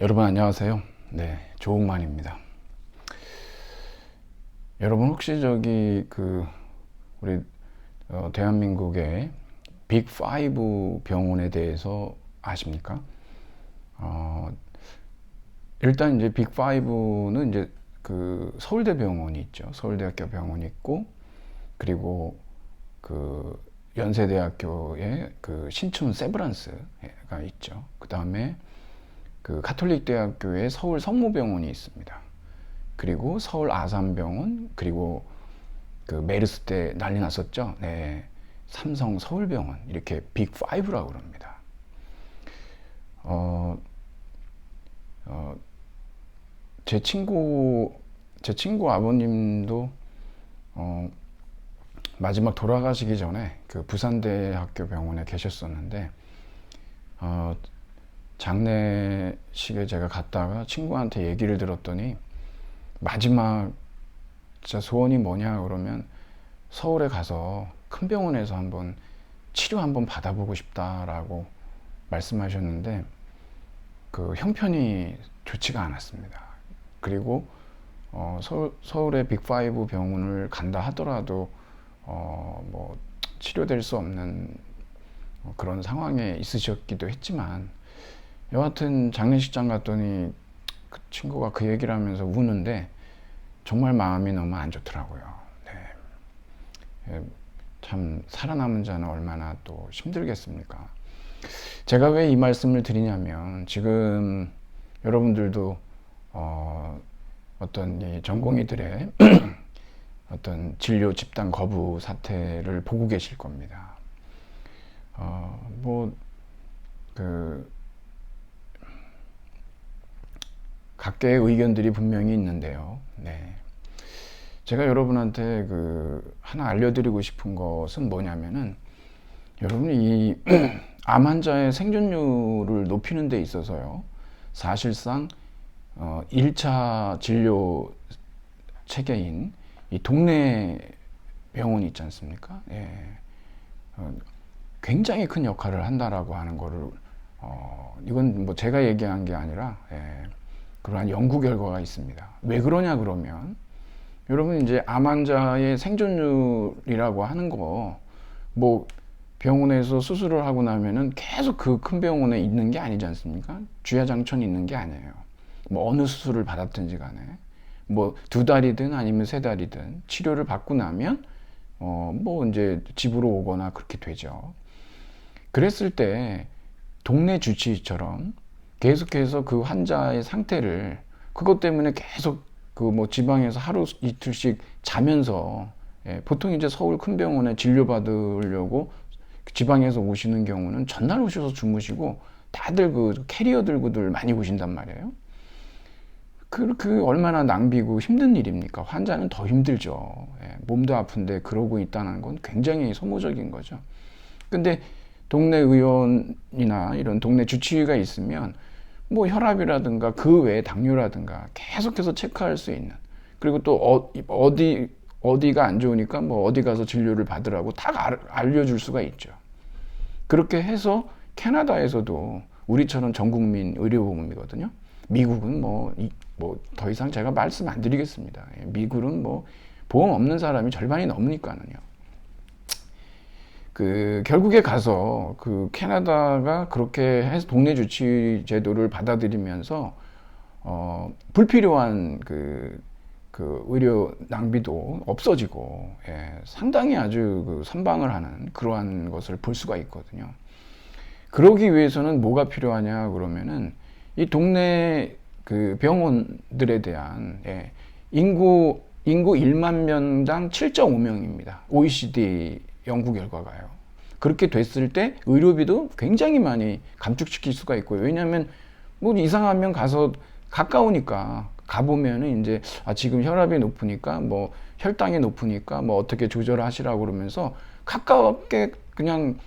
여러분 안녕하세요. 네, 조홍만입니다. 여러분 혹시 우리 대한민국의 빅5 병원에 대해서 아십니까? 일단 이제 빅5는 이제 서울대병원이 있죠. 서울대학교 병원이 있고, 그리고 연세대학교의 신촌 세브란스가 있죠. 그 다음에 가톨릭 대학교의 서울 성모병원이 있습니다. 그리고 서울 아산병원, 그리고 메르스 때 난리 났었죠. 네, 삼성 서울병원, 이렇게 빅5라고 그럽니다. 제 친구 아버님도 마지막 돌아가시기 전에 부산대학교 병원에 계셨었는데, 장례식에 제가 갔다가 친구한테 얘기를 들었더니 마지막 진짜 소원이 뭐냐 그러면 서울에 가서 큰 병원에서 한번 치료 한번 받아보고 싶다라고 말씀하셨는데 형편이 좋지가 않았습니다. 그리고 서울의 빅5 병원을 간다 하더라도 뭐 치료될 수 없는 그런 상황에 있으셨기도 했지만, 여하튼 장례식장 갔더니 그 친구가 그 얘기를 하면서 우는데 정말 마음이 너무 안 좋더라고요. 네. 참 살아남은 자는 얼마나 또 힘들겠습니까? 제가 왜 이 말씀을 드리냐면, 지금 여러분들도 어떤 이 전공의들의 어떤 진료 집단 거부 사태를 보고 계실 겁니다. 각계의 의견들이 분명히 있는데요. 네. 제가 여러분한테 하나 알려드리고 싶은 것은 뭐냐면은, 여러분이 이 암 환자의 생존율을 높이는 데 있어서요, 사실상 1차 진료 체계인 이 동네 병원이 있지 않습니까? 예. 굉장히 큰 역할을 한다라고 하는 거를 이건 뭐 제가 얘기한 게 아니라 그러한 연구 결과가 있습니다. 왜 그러냐 그러면, 여러분 이제 암 환자의 생존율이라고 하는 거, 뭐 병원에서 수술을 하고 나면은 계속 그 큰 병원에 있는 게 아니지 않습니까? 주야장천이 있는 게 아니에요. 뭐 어느 수술을 받았든지 간에 뭐 2달이든 아니면 3달이든 치료를 받고 나면 뭐 이제 집으로 오거나 그렇게 되죠. 그랬을 때 동네 주치의처럼 계속해서 그 환자의 상태를, 그것 때문에 계속 뭐 지방에서 하루 이틀씩 자면서, 보통 이제 서울 큰 병원에 진료받으려고 지방에서 오시는 경우는 전날 오셔서 주무시고 다들 캐리어 들고들 많이 오신단 말이에요. 얼마나 낭비고 힘든 일입니까? 환자는 더 힘들죠. 몸도 아픈데 그러고 있다는 건 굉장히 소모적인 거죠. 근데 동네 의원이나 이런 동네 주치의가 있으면 뭐 혈압이라든가 그 외에 당뇨라든가 계속해서 체크할 수 있는, 그리고 또 어디가 안 좋으니까 뭐 어디 가서 진료를 받으라고 다 알려줄 수가 있죠. 그렇게 해서 캐나다에서도 우리처럼 전국민 의료보험이거든요. 미국은 뭐 더 이상 제가 말씀 안 드리겠습니다. 미국은 뭐 보험 없는 사람이 절반이 넘으니까는요. 결국에 가서 캐나다가 그렇게 해서 동네 주치 제도를 받아들이면서 불필요한 의료 낭비도 없어지고, 상당히 아주 선방을 하는 그러한 것을 볼 수가 있거든요. 그러기 위해서는 뭐가 필요하냐 그러면은, 이 동네 병원들에 대한 인구 1만 명당 7.5명입니다. OECD 연구 결과가요. 그렇게 됐을 때 의료비도 굉장히 많이 감축시킬 수가 있고요. 왜냐하면 뭐 이상하면 가서 가까우니까 가보면은 이제 지금 혈압이 높으니까 뭐 혈당이 높으니까 뭐 어떻게 조절하시라고 그러면서 가깝게 그냥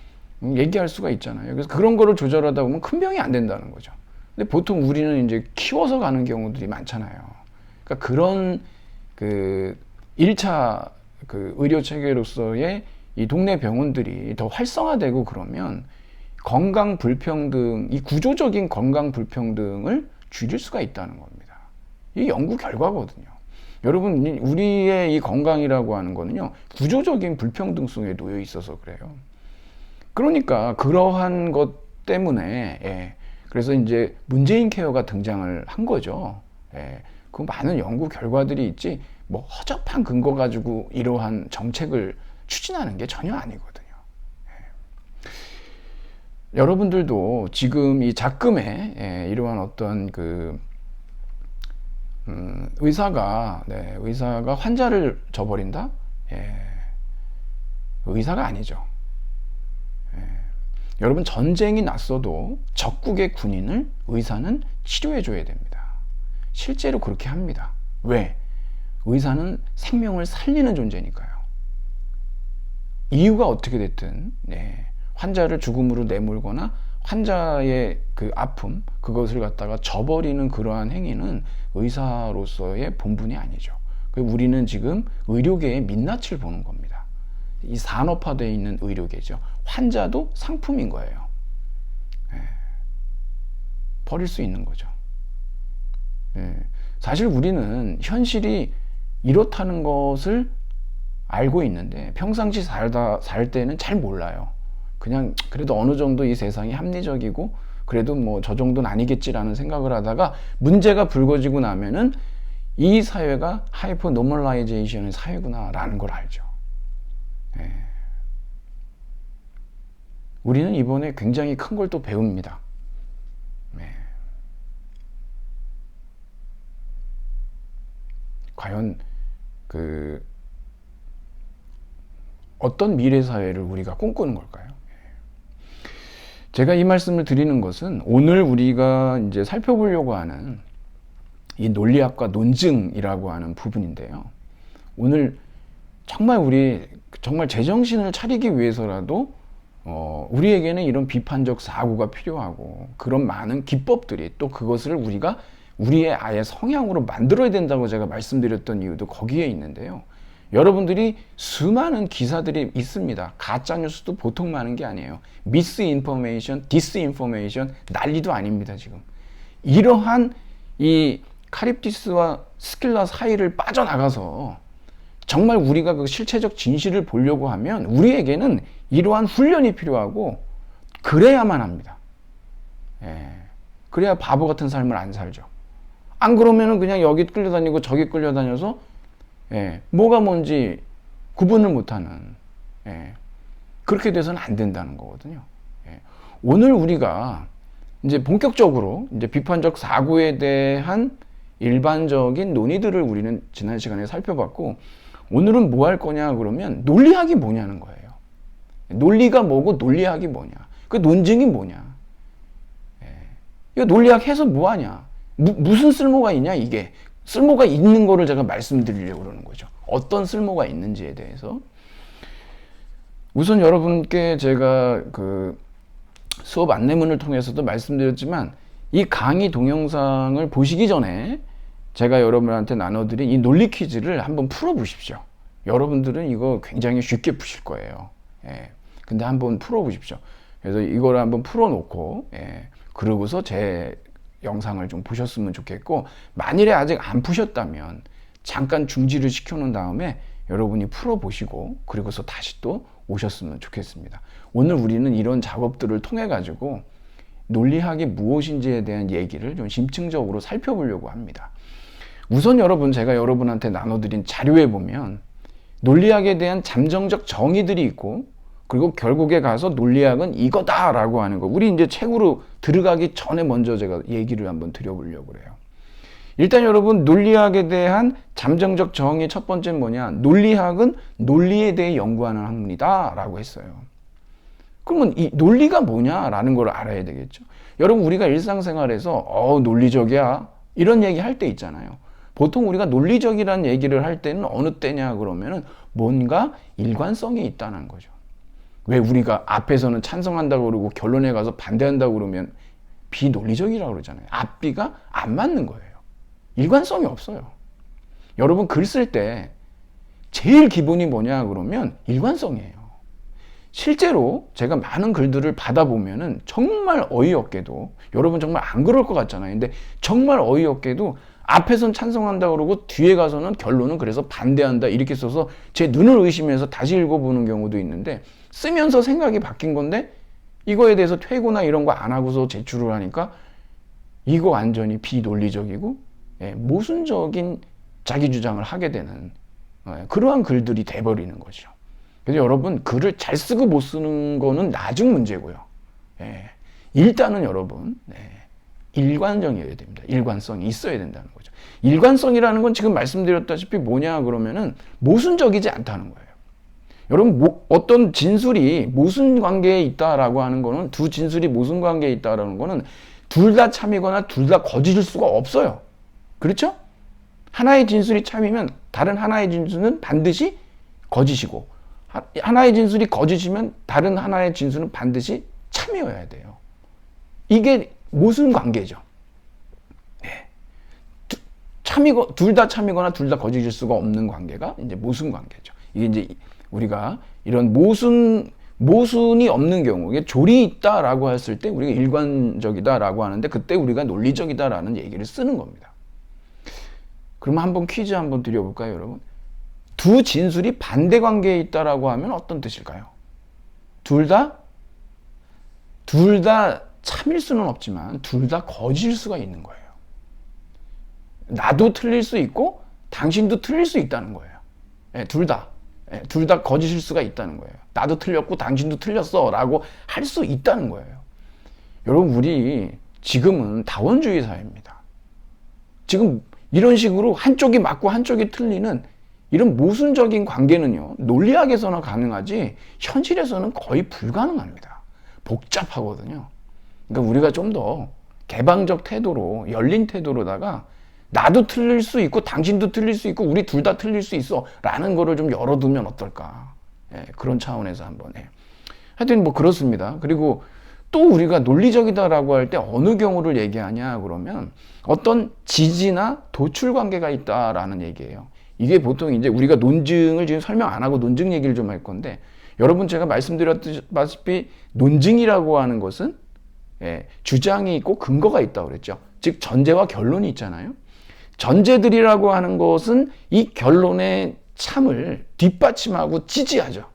얘기할 수가 있잖아요. 그래서 그런 거를 조절하다 보면 큰 병이 안 된다는 거죠. 근데 보통 우리는 이제 키워서 가는 경우들이 많잖아요. 그러니까 그런 1차 의료 체계로서의 이 동네 병원들이 더 활성화되고 그러면 건강 불평등, 이 구조적인 건강 불평등을 줄일 수가 있다는 겁니다. 이게 연구 결과거든요. 여러분, 우리의 이 건강이라고 하는 거는요, 구조적인 불평등성에 놓여 있어서 그래요. 그러니까 그러한 것 때문에, 그래서 이제 문재인 케어가 등장을 한 거죠. 그 많은 연구 결과들이 있지, 뭐 허접한 근거 가지고 이러한 정책을 추진하는 게 전혀 아니거든요. 여러분들도 지금 이 작금에 이러한 어떤 의사가 환자를 저버린다? 의사가 아니죠. 여러분, 전쟁이 났어도 적국의 군인을 의사는 치료해 줘야 됩니다. 실제로 그렇게 합니다. 왜? 의사는 생명을 살리는 존재니까요. 이유가 어떻게 됐든 환자를 죽음으로 내몰거나 환자의 그 아픔, 그것을 갖다가 저버리는 그러한 행위는 의사로서의 본분이 아니죠. 우리는 지금 의료계의 민낯을 보는 겁니다. 이 산업화되어 있는 의료계죠. 환자도 상품인 거예요. 버릴 수 있는 거죠. 사실 우리는 현실이 이렇다는 것을 알고 있는데 평상시 살 때는 잘 몰라요. 그냥 그래도 어느 정도 이 세상이 합리적이고 그래도 뭐 저 정도는 아니겠지라는 생각을 하다가 문제가 불거지고 나면은 이 사회가 하이퍼 노멀라이제이션의 사회구나라는 걸 알죠. 우리는 이번에 굉장히 큰 걸 또 배웁니다. 과연 어떤 미래 사회를 우리가 꿈꾸는 걸까요? 제가 이 말씀을 드리는 것은 오늘 우리가 이제 살펴보려고 하는 이 논리학과 논증이라고 하는 부분인데요. 오늘 정말 정말 제정신을 차리기 위해서라도 우리에게는 이런 비판적 사고가 필요하고 그런 많은 기법들이 또 그것을 우리가 우리의 아예 성향으로 만들어야 된다고 제가 말씀드렸던 이유도 거기에 있는데요. 여러분들이 수많은 기사들이 있습니다. 가짜 뉴스도 보통 많은 게 아니에요. 미스인포메이션, 디스인포메이션 난리도 아닙니다, 지금. 이러한 이 카립디스와 스킬라 사이를 빠져나가서 정말 우리가 그 실체적 진실을 보려고 하면 우리에게는 이러한 훈련이 필요하고 그래야만 합니다. 그래야 바보 같은 삶을 안 살죠. 안 그러면은 그냥 여기 끌려다니고 저기 끌려다녀서 뭐가 뭔지 구분을 못하는 그렇게 돼서는 안 된다는 거거든요. 오늘 우리가 이제 본격적으로 이제 비판적 사고에 대한 일반적인 논의들을 우리는 지난 시간에 살펴봤고 오늘은 뭐 할 거냐 그러면 논리학이 뭐냐는 거예요. 논리가 뭐고 논리학이 뭐냐, 그 논증이 뭐냐, 이거 논리학 해서 뭐 하냐, 무슨 쓸모가 있냐, 이게 쓸모가 있는 거를 제가 말씀드리려고 그러는 거죠. 어떤 쓸모가 있는지에 대해서. 우선 여러분께 제가 그 수업 안내문을 통해서도 말씀드렸지만 이 강의 동영상을 보시기 전에 제가 여러분한테 나눠드린 이 논리 퀴즈를 한번 풀어보십시오. 여러분들은 이거 굉장히 쉽게 푸실 거예요. 근데 한번 풀어보십시오. 그래서 이걸 한번 풀어놓고 그러고서 제 영상을 좀 보셨으면 좋겠고, 만일에 아직 안 푸셨다면 잠깐 중지를 시켜놓은 다음에 여러분이 풀어보시고 그리고서 다시 또 오셨으면 좋겠습니다. 오늘 우리는 이런 작업들을 통해 가지고 논리학이 무엇인지에 대한 얘기를 좀 심층적으로 살펴보려고 합니다. 우선 제가 여러분한테 나눠드린 자료에 보면 논리학에 대한 잠정적 정의들이 있고, 그리고 결국에 가서 논리학은 이거다라고 하는 거, 우리 이제 책으로 들어가기 전에 먼저 제가 얘기를 한번 드려보려고 그래요. 일단 여러분, 논리학에 대한 잠정적 정의 첫 번째는 뭐냐? 논리학은 논리에 대해 연구하는 학문이다 라고 했어요. 그러면 이 논리가 뭐냐라는 걸 알아야 되겠죠. 여러분, 우리가 일상생활에서 논리적이야 이런 얘기 할 때 있잖아요. 보통 우리가 논리적이라는 얘기를 할 때는 어느 때냐 그러면은 뭔가 일관성이 있다는 거죠. 왜 우리가 앞에서는 찬성한다고 그러고 결론에 가서 반대한다고 그러면 비논리적이라고 그러잖아요. 앞뒤가 안 맞는 거예요. 일관성이 없어요. 여러분, 글 쓸 때 제일 기본이 뭐냐 그러면 일관성이에요. 실제로 제가 많은 글들을 받아보면은 정말 어이없게도, 여러분 정말 안 그럴 것 같잖아요. 근데 정말 어이없게도 앞에선 찬성한다 그러고 뒤에 가서는 결론은 그래서 반대한다 이렇게 써서 제 눈을 의심해서 다시 읽어보는 경우도 있는데, 쓰면서 생각이 바뀐 건데 이거에 대해서 퇴고나 이런 거 안 하고서 제출을 하니까 이거 완전히 비논리적이고 모순적인 자기 주장을 하게 되는 그러한 글들이 돼버리는 거죠. 그래서 여러분, 글을 잘 쓰고 못 쓰는 거는 나중 문제고요. 일단은 여러분, 일관성이어야 됩니다. 일관성이 있어야 된다는 거죠. 일관성이라는 건 지금 말씀드렸다시피 뭐냐 그러면은 모순적이지 않다는 거예요. 여러분, 어떤 진술이 모순 관계에 있다라고 하는 거는, 두 진술이 모순 관계에 있다라는 거는 둘 다 참이거나 둘 다 거짓일 수가 없어요. 그렇죠? 하나의 진술이 참이면 다른 하나의 진술은 반드시 거짓이고, 하나의 진술이 거짓이면 다른 하나의 진술은 반드시 참이어야 돼요. 이게 모순 관계죠. 둘 다 참이거나 둘 다 거짓일 수가 없는 관계가 이제 모순 관계죠. 이게 이제 우리가 이런 모순이 없는 경우, 이게 조리 있다라고 했을 때 우리가 일관적이다라고 하는데, 그때 우리가 논리적이다라는 얘기를 쓰는 겁니다. 그러면 한번 퀴즈 한번 드려볼까요, 여러분? 두 진술이 반대 관계에 있다라고 하면 어떤 뜻일까요? 둘 다 참일 수는 없지만 둘 다 거짓일 수가 있는 거예요. 나도 틀릴 수 있고 당신도 틀릴 수 있다는 거예요. 둘 다 거짓일 수가 있다는 거예요. 나도 틀렸고 당신도 틀렸어 라고 할 수 있다는 거예요. 여러분, 우리 지금은 다원주의 사회입니다. 지금 이런 식으로 한쪽이 맞고 한쪽이 틀리는 이런 모순적인 관계는요, 논리학에서나 가능하지 현실에서는 거의 불가능합니다. 복잡하거든요. 그러니까 우리가 좀 더 개방적 태도로, 열린 태도로다가 나도 틀릴 수 있고 당신도 틀릴 수 있고 우리 둘 다 틀릴 수 있어 라는 거를 좀 열어두면 어떨까. 그런 차원에서 한번. 하여튼 뭐 그렇습니다. 그리고 또 우리가 논리적이다라고 할 때 어느 경우를 얘기하냐 그러면 어떤 지지나 도출 관계가 있다라는 얘기예요. 이게 보통 이제 우리가 논증을 지금 설명 안 하고 논증 얘기를 좀 할 건데, 여러분 제가 말씀드렸다시피 논증이라고 하는 것은 주장이 있고 근거가 있다고 그랬죠. 즉 전제와 결론이 있잖아요. 전제들이라고 하는 것은 이 결론의 참을 뒷받침하고 지지하죠.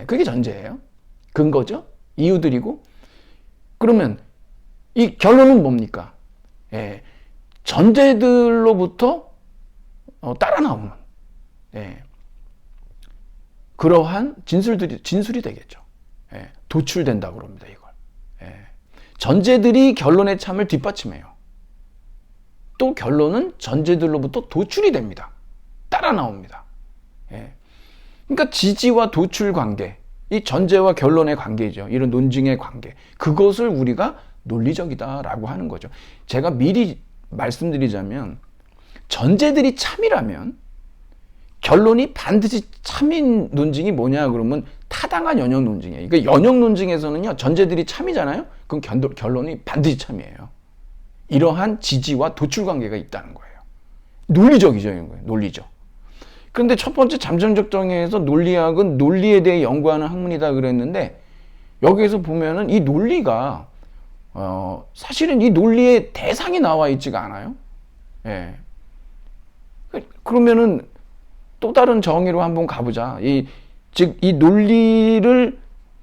그게 전제예요. 근거죠. 이유들이고. 그러면 이 결론은 뭡니까? 전제들로부터 따라 나오는 그러한 진술이 되겠죠. 도출된다고 그럽니다, 이걸. 전제들이 결론의 참을 뒷받침해요. 또 결론은 전제들로부터 도출이 됩니다. 따라 나옵니다. 그러니까 지지와 도출 관계, 이 전제와 결론의 관계죠. 이런 논증의 관계. 그것을 우리가 논리적이다라고 하는 거죠. 제가 미리 말씀드리자면, 전제들이 참이라면 결론이 반드시 참인 논증이 뭐냐 그러면 타당한 연역 논증이에요. 그러니까 연역 논증에서는요, 전제들이 참이잖아요. 그럼 결론이 반드시 참이에요. 이러한 지지와 도출 관계가 있다는 거예요. 논리적이죠, 이런 거예요. 논리적. 그런데 첫 번째 잠정적 정의에서 논리학은 논리에 대해 연구하는 학문이다 그랬는데, 여기에서 보면은 이 논리가 사실은 이 논리의 대상이 나와 있지가 않아요. 그러면은 또 다른 정의로 한번 가보자. 즉 이 논리를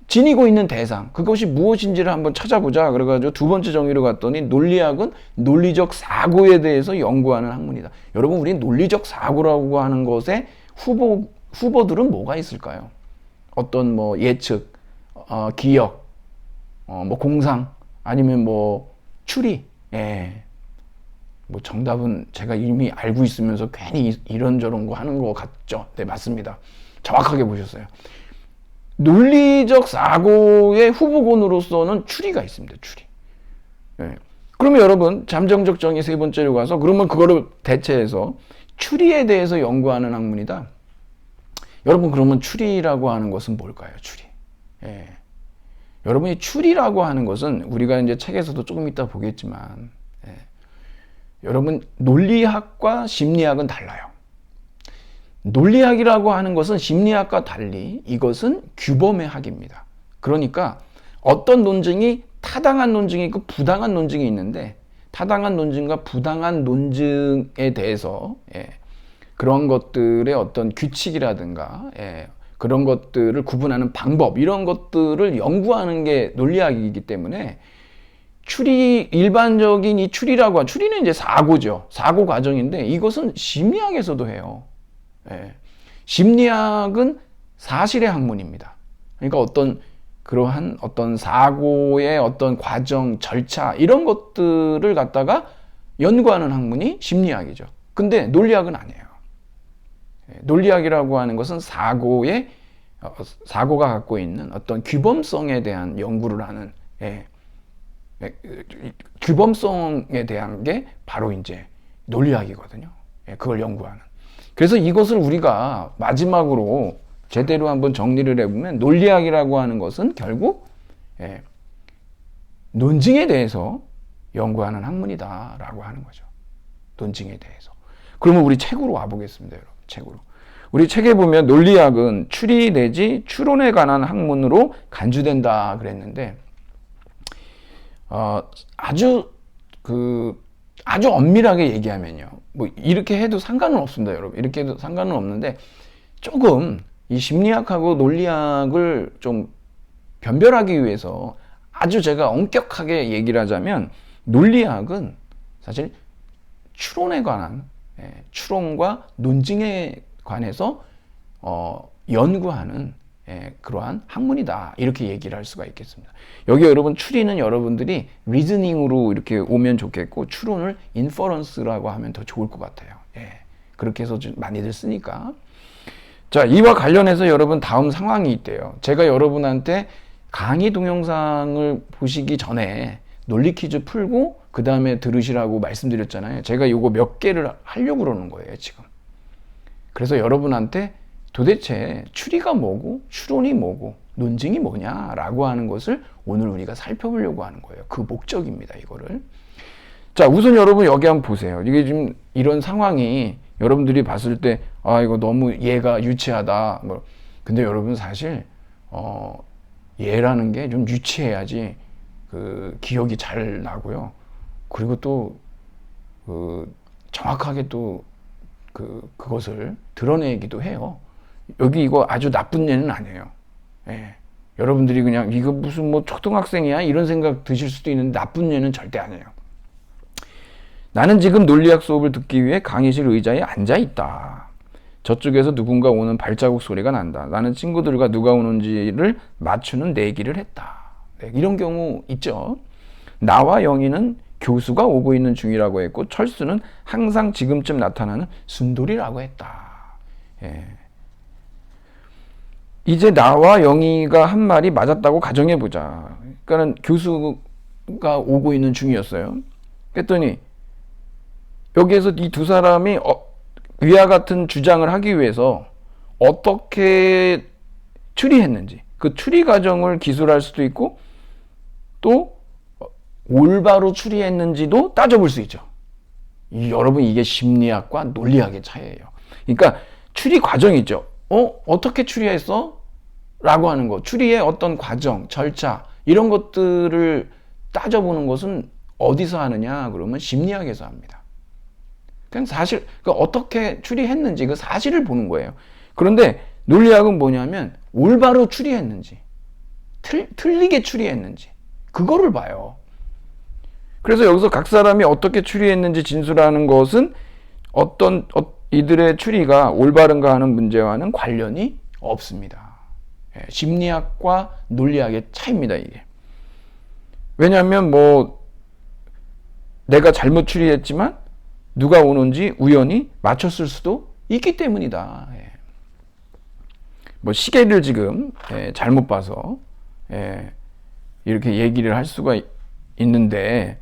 지니고 있는 대상, 그것이 무엇인지를 한번 찾아보자. 그래가지고 두 번째 정의로 갔더니 논리학은 논리적 사고에 대해서 연구하는 학문이다. 여러분, 우리 논리적 사고라고 하는 것에 후보들은 뭐가 있을까요? 어떤 뭐 예측, 기억, 뭐 공상, 아니면 뭐 추리. 뭐 정답은 제가 이미 알고 있으면서 괜히 이런저런 거 하는 것 같죠? 네, 맞습니다. 정확하게 보셨어요. 논리적 사고의 후보군으로서는 추리가 있습니다. 추리. 그러면 여러분, 잠정적 정의 세 번째로 가서, 그러면 그거를 대체해서 추리에 대해서 연구하는 학문이다. 여러분, 그러면 추리라고 하는 것은 뭘까요? 추리. 여러분이 추리라고 하는 것은 우리가 이제 책에서도 조금 이따 보겠지만, 여러분, 논리학과 심리학은 달라요. 논리학이라고 하는 것은 심리학과 달리 이것은 규범의 학입니다. 그러니까 어떤 논증이 타당한 논증이 있고 부당한 논증이 있는데, 타당한 논증과 부당한 논증에 대해서 그런 것들의 어떤 규칙이라든가 그런 것들을 구분하는 방법, 이런 것들을 연구하는 게 논리학이기 때문에 일반적인 이 추리는 이제 사고죠. 사고 과정인데 이것은 심리학에서도 해요. 심리학은 사실의 학문입니다. 그러니까 그러한 어떤 사고의 어떤 과정, 절차, 이런 것들을 갖다가 연구하는 학문이 심리학이죠. 근데 논리학은 아니에요. 논리학이라고 하는 것은 사고가 갖고 있는 어떤 규범성에 대한 연구를 하는, 규범성에 대한 게 바로 이제 논리학이거든요. 그걸 연구하는. 그래서 이것을 우리가 마지막으로 제대로 한번 정리를 해보면, 논리학이라고 하는 것은 결국 논증에 대해서 연구하는 학문이다라고 하는 거죠. 논증에 대해서. 그러면 우리 책으로 와보겠습니다, 여러분. 책으로. 우리 책에 보면 논리학은 추리 내지 추론에 관한 학문으로 간주된다 그랬는데, 아주 엄밀하게 얘기하면요, 뭐 이렇게 해도 상관은 없습니다, 여러분. 이렇게 해도 상관은 없는데, 조금 이 심리학하고 논리학을 좀 변별하기 위해서 아주 제가 엄격하게 얘기를 하자면, 논리학은 사실 추론에 관한, 추론과 논증에 관해서 연구하는 그러한 학문이다, 이렇게 얘기를 할 수가 있겠습니다. 여기 여러분, 추리는 여러분들이 리즈닝으로 이렇게 오면 좋겠고, 추론을 인퍼런스라고 하면 더 좋을 것 같아요. 그렇게 해서 좀 많이들 쓰니까. 자, 이와 관련해서 여러분 다음 상황이 있대요. 제가 여러분한테 강의 동영상을 보시기 전에 논리 퀴즈 풀고 그 다음에 들으시라고 말씀드렸잖아요. 제가 요거 몇 개를 하려고 그러는 거예요, 지금. 그래서 여러분한테 도대체 추리가 뭐고 추론이 뭐고 논증이 뭐냐라고 하는 것을 오늘 우리가 살펴보려고 하는 거예요. 그 목적입니다, 이거를. 자, 우선 여러분 여기 한번 보세요. 이게 지금 이런 상황이 여러분들이 봤을 때, 이거 너무 얘가 유치하다. 근데 여러분 사실 얘라는 게 좀 유치해야지 그 기억이 잘 나고요. 그리고 또 정확하게 또 그것을 드러내기도 해요. 여기 이거 아주 나쁜 예는 아니에요. 여러분들이 그냥 이거 무슨 뭐 초등학생이야 이런 생각 드실 수도 있는데, 나쁜 예는 절대 아니에요. 나는 지금 논리학 수업을 듣기 위해 강의실 의자에 앉아 있다. 저쪽에서 누군가 오는 발자국 소리가 난다. 나는 친구들과 누가 오는지를 맞추는 내기를 했다. 이런 경우 있죠. 나와 영희는 교수가 오고 있는 중이라고 했고, 철수는 항상 지금쯤 나타나는 순돌이라고 했다. 이제 나와 영희가 한 말이 맞았다고 가정해보자. 그러니까는 교수가 오고 있는 중이었어요. 그랬더니 여기에서 이 두 사람이 위와 같은 주장을 하기 위해서 어떻게 추리했는지, 그 추리 과정을 기술할 수도 있고, 또 올바로 추리했는지도 따져볼 수 있죠. 여러분, 이게 심리학과 논리학의 차이예요. 그러니까 추리 과정이 있죠. 어떻게 추리했어? 라고 하는 거. 추리의 어떤 과정, 절차, 이런 것들을 따져보는 것은 어디서 하느냐? 그러면 심리학에서 합니다. 그냥 사실, 어떻게 추리했는지 그 사실을 보는 거예요. 그런데 논리학은 뭐냐면 올바로 추리했는지, 틀리게 추리했는지, 그거를 봐요. 그래서 여기서 각 사람이 어떻게 추리했는지 진술하는 것은 이들의 추리가 올바른가 하는 문제와는 관련이 없습니다. 심리학과 논리학의 차이입니다, 이게. 왜냐하면 내가 잘못 추리했지만 누가 오는지 우연히 맞췄을 수도 있기 때문이다. 시계를 지금 잘못 봐서 이렇게 얘기를 할 수가 있는데,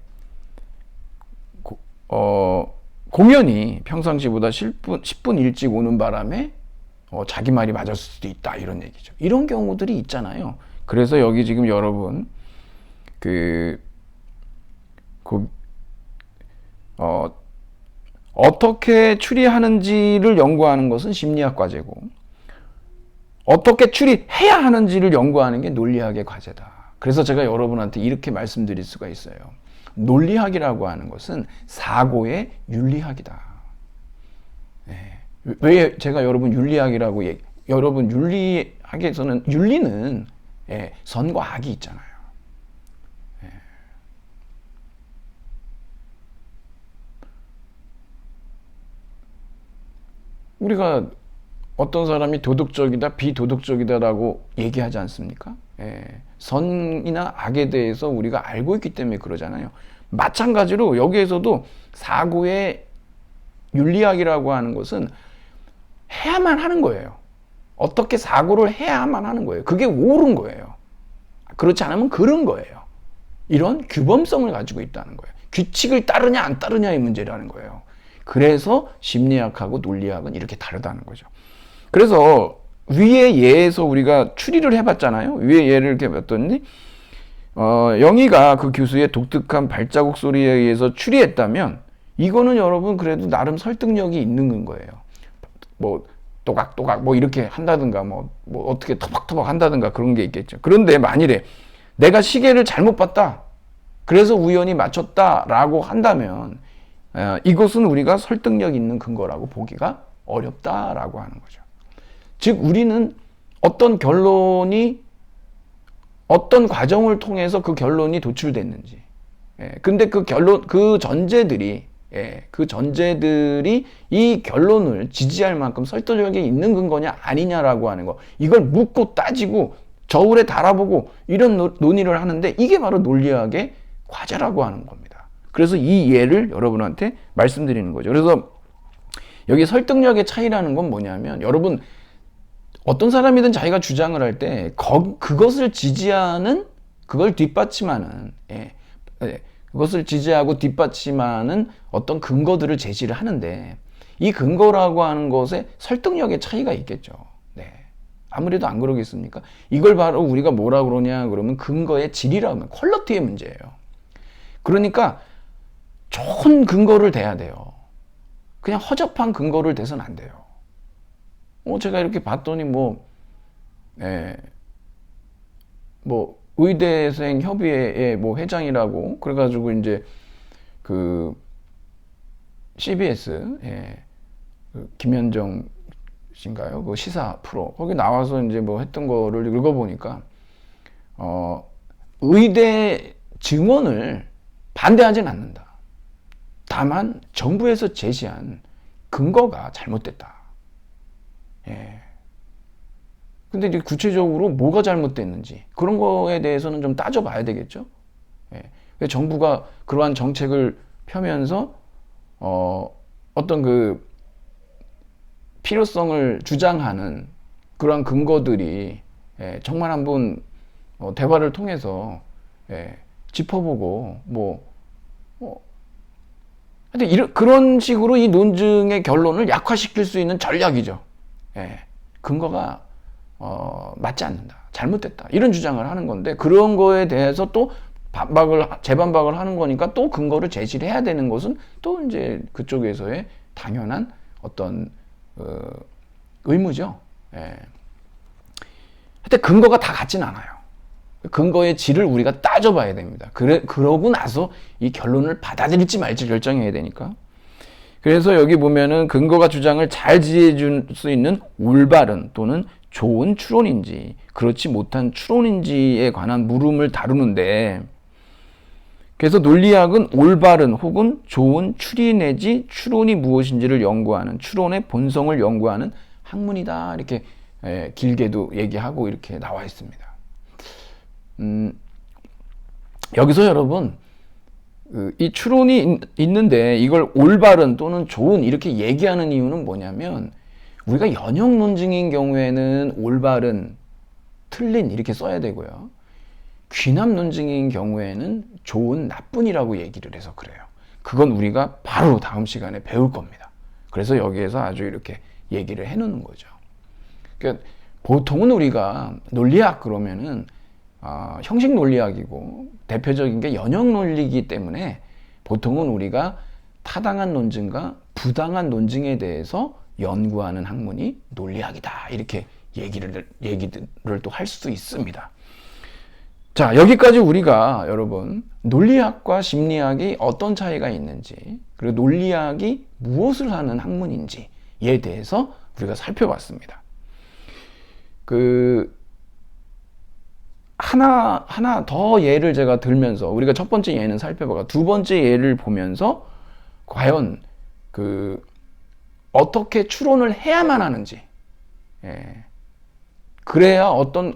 공연히 평상시보다 10분 일찍 오는 바람에 자기 말이 맞았을 수도 있다, 이런 얘기죠. 이런 경우들이 있잖아요. 그래서 여기 지금 여러분 어떻게 추리하는지를 연구하는 것은 심리학 과제고, 어떻게 추리해야 하는지를 연구하는 게 논리학의 과제다. 그래서 제가 여러분한테 이렇게 말씀드릴 수가 있어요. 논리학이라고 하는 것은 사고의 윤리학이다. 왜 제가 여러분 윤리학이라고 여러분 윤리학에서는 윤리는 선과 악이 있잖아요. 우리가 어떤 사람이 도덕적이다, 비도덕적이다라고 얘기하지 않습니까? 선이나 악에 대해서 우리가 알고 있기 때문에 그러잖아요. 마찬가지로 여기에서도 사고의 윤리학이라고 하는 것은 해야만 하는 거예요. 어떻게 사고를 해야만 하는 거예요. 그게 옳은 거예요. 그렇지 않으면 그런 거예요. 이런 규범성을 가지고 있다는 거예요. 규칙을 따르냐 안 따르냐의 문제라는 거예요. 그래서 심리학하고 논리학은 이렇게 다르다는 거죠. 그래서 위의 예에서 우리가 추리를 해봤잖아요. 위의 예를 이렇게 봤더니 영희가 그 교수의 독특한 발자국 소리에 의해서 추리했다면 이거는 여러분 그래도 나름 설득력이 있는 거예요. 뭐 또각또각 뭐 이렇게 한다든가 뭐 어떻게 터벅터벅 한다든가 그런 게 있겠죠. 그런데 만일에 내가 시계를 잘못 봤다, 그래서 우연히 맞췄다라고 한다면 이것은 우리가 설득력 있는 근거라고 보기가 어렵다라고 하는 거죠. 즉 우리는 어떤 결론이 어떤 과정을 통해서 그 결론이 도출됐는지, 근데 그 결론, 그 전제들이 이 결론을 지지할 만큼 설득력이 있는 근거냐 아니냐라고 하는 거, 이걸 묻고 따지고 저울에 달아보고 이런 논의를 하는데 이게 바로 논리학의 과제라고 하는 겁니다. 그래서 이 예를 여러분한테 말씀드리는 거죠. 그래서 여기 설득력의 차이라는 건 뭐냐면, 여러분 어떤 사람이든 자기가 주장을 할 때 그것을 지지하는, 그걸 뒷받침하는, 그것을 지지하고 뒷받침하는 어떤 근거들을 제시를 하는데, 이 근거라고 하는 것에 설득력의 차이가 있겠죠. 아무래도 안 그러겠습니까? 이걸 바로 우리가 뭐라 그러냐 그러면 근거의 질이라고 하면 퀄리티의 문제예요. 그러니까 좋은 근거를 대야 돼요. 그냥 허접한 근거를 대서는 안 돼요. 제가 이렇게 봤더니 의대생 협의회 회장이라고 그래가지고 이제 그 CBS 김현정 씨인가요? 그 시사 프로 거기 나와서 이제 했던 거를 읽어보니까 의대 증원을 반대하진 않는다. 다만 정부에서 제시한 근거가 잘못됐다. 근데 이제 구체적으로 뭐가 잘못됐는지 그런 거에 대해서는 좀 따져봐야 되겠죠. 정부가 그러한 정책을 펴면서 어떤 그 필요성을 주장하는 그러한 근거들이 정말 한번 대화를 통해서 짚어보고 하여튼 그런 식으로 이 논증의 결론을 약화시킬 수 있는 전략이죠. 근거가 맞지 않는다, 잘못됐다, 이런 주장을 하는 건데, 그런 거에 대해서 또 재반박을 하는 거니까 또 근거를 제시를 해야 되는 것은 또 이제 그쪽에서의 당연한 어떤 의무죠. 하여튼 근거가 다 같진 않아요. 근거의 질을 우리가 따져봐야 됩니다. 그러고 나서 이 결론을 받아들일지 말지 결정해야 되니까. 그래서 여기 보면은 근거가 주장을 잘 지지해줄 수 있는 올바른 또는 좋은 추론인지 그렇지 못한 추론인지에 관한 물음을 다루는데, 그래서 논리학은 올바른 혹은 좋은 추리 내지 추론이 무엇인지를 연구하는, 추론의 본성을 연구하는 학문이다, 이렇게 길게도 얘기하고 이렇게 나와 있습니다. 여기서 여러분 이 추론이 있는데 이걸 올바른 또는 좋은 이렇게 얘기하는 이유는 뭐냐면, 우리가 연역 논증인 경우에는 올바른, 틀린 이렇게 써야 되고요. 귀납 논증인 경우에는 좋은, 나쁜이라고 얘기를 해서 그래요. 그건 우리가 바로 다음 시간에 배울 겁니다. 그래서 여기에서 아주 이렇게 얘기를 해놓는 거죠. 그러니까 보통은 우리가 논리학 그러면은 형식 논리학이고 대표적인 게 연역 논리이기 때문에 보통은 우리가 타당한 논증과 부당한 논증에 대해서 연구하는 학문이 논리학이다. 이렇게 얘기를 또 할 수도 있습니다. 자, 여기까지 우리가 여러분 논리학과 심리학이 어떤 차이가 있는지, 그리고 논리학이 무엇을 하는 학문인지에 대해서 우리가 살펴봤습니다. 하나 더 예를 제가 들면서 우리가 첫 번째 예는 살펴보고 두 번째 예를 보면서 과연 어떻게 추론을 해야만 하는지, 그래야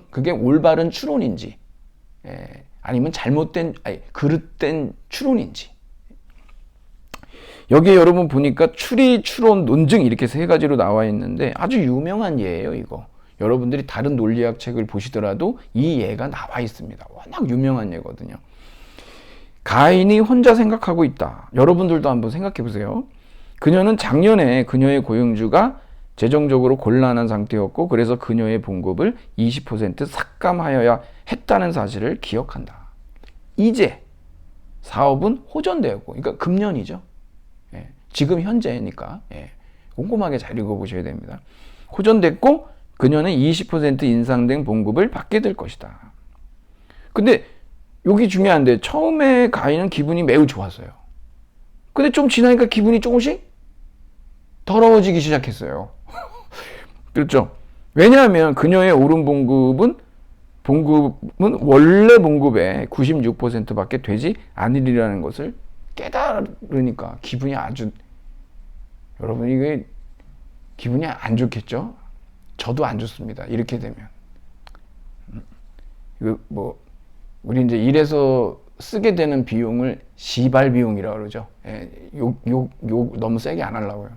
그게 올바른 추론인지, 아니면 그릇된 추론인지. 여기에 여러분 보니까 추리, 추론, 논증 이렇게 세 가지로 나와 있는데 아주 유명한 예예요, 이거. 여러분들이 다른 논리학 책을 보시더라도 이 예가 나와 있습니다. 워낙 유명한 예거든요. 가인이 혼자 생각하고 있다. 여러분들도 한번 생각해 보세요. 그녀는 작년에 그녀의 고용주가 재정적으로 곤란한 상태였고 그래서 그녀의 봉급을 20% 삭감하여야 했다는 사실을 기억한다. 이제 사업은 호전되었고, 그러니까 금년이죠. 지금 현재니까 꼼꼼하게 잘 읽어보셔야 됩니다. 호전됐고 그녀는 20% 인상된 봉급을 받게 될 것이다. 근데 여기 중요한데 처음에 가인은 기분이 매우 좋았어요. 근데 좀 지나니까 기분이 조금씩 더러워지기 시작했어요. 그렇죠? 왜냐하면 그녀의 오른 봉급은 원래 봉급의 96%밖에 되지 않으리라는 것을 깨달으니까 여러분 이게 기분이 안 좋겠죠? 저도 안 좋습니다. 이렇게 되면. 우리 이제 일해서 쓰게 되는 비용을 시발 비용이라고 그러죠. 욕 너무 세게 안 하려고요.